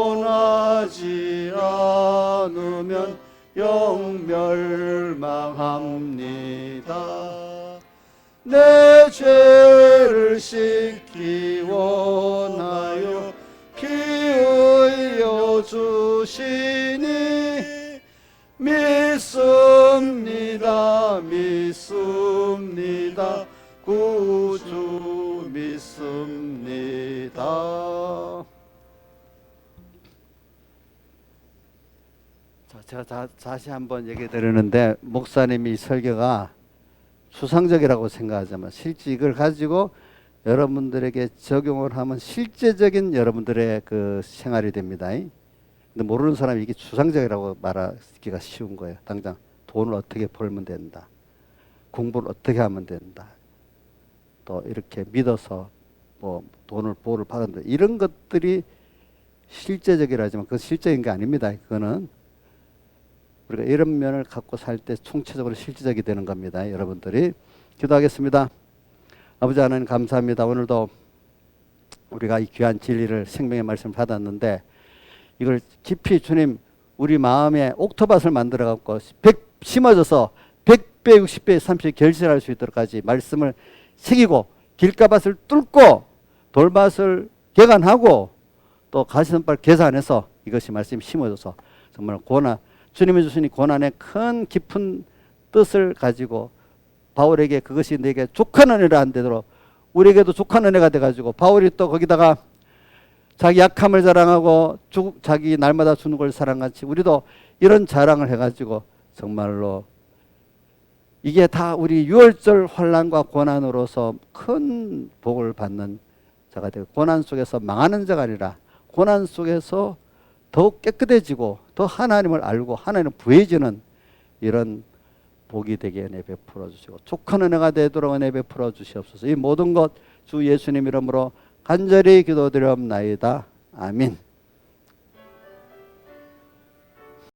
구원하지 않으면 영 멸망합니다. 내 죄를 씻기 원하여 피 흘려 주시니 믿습니다. 믿습니다. 구주 믿습니다. 제가 다시 한번 얘기 드리는데, 목사님이 이 설교가 추상적이라고 생각하지만 실제 이걸 가지고 여러분들에게 적용을 하면 실제적인 여러분들의 그 생활이 됩니다. 근데 모르는 사람이 이게 추상적이라고 말하기가 쉬운 거예요. 당장 돈을 어떻게 벌면 된다, 공부를 어떻게 하면 된다, 또 이렇게 믿어서 뭐 돈을 보호를 받는다, 이런 것들이 실제적이라지만 그건 실제인 게 아닙니다. 그거는 우리가 이런 면을 갖고 살 때 총체적으로 실제적이 되는 겁니다. 여러분들이 기도하겠습니다. 아버지 하나님 감사합니다. 오늘도 우리가 이 귀한 진리를, 생명의 말씀을 받았는데 이걸 깊이 주님 우리 마음에 옥토밭을 만들어 갖고 심어져서 100배, 60배, 30배 결실할 수 있도록까지 말씀을 새기고 길가밭을 뚫고 돌밭을 개간하고 또 가시덤불 계산해서 이것이 말씀이 심어져서 정말 고난, 주님이 주신 고난의 큰 깊은 뜻을 가지고 바울에게 그것이 내게 족한 은혜라 한 대로 우리에게도 족한 은혜가 돼가지고 바울이 또 거기다가 자기 약함을 자랑하고 자기 날마다 주는 걸 사랑같이 우리도 이런 자랑을 해가지고 정말로 이게 다 우리 유월절 환난과 고난으로서 큰 복을 받는 자가 되고, 고난 속에서 망하는 자가 아니라 고난 속에서 더욱 깨끗해지고 더 하나님을 알고 하나님을 부해지는 이런 복이 되게 은혜 베풀어 주시고 족한 은혜가 되도록 은혜 베풀어 주시옵소서. 이 모든 것 주 예수님 이름으로 간절히 기도드리옵나이다. 아멘.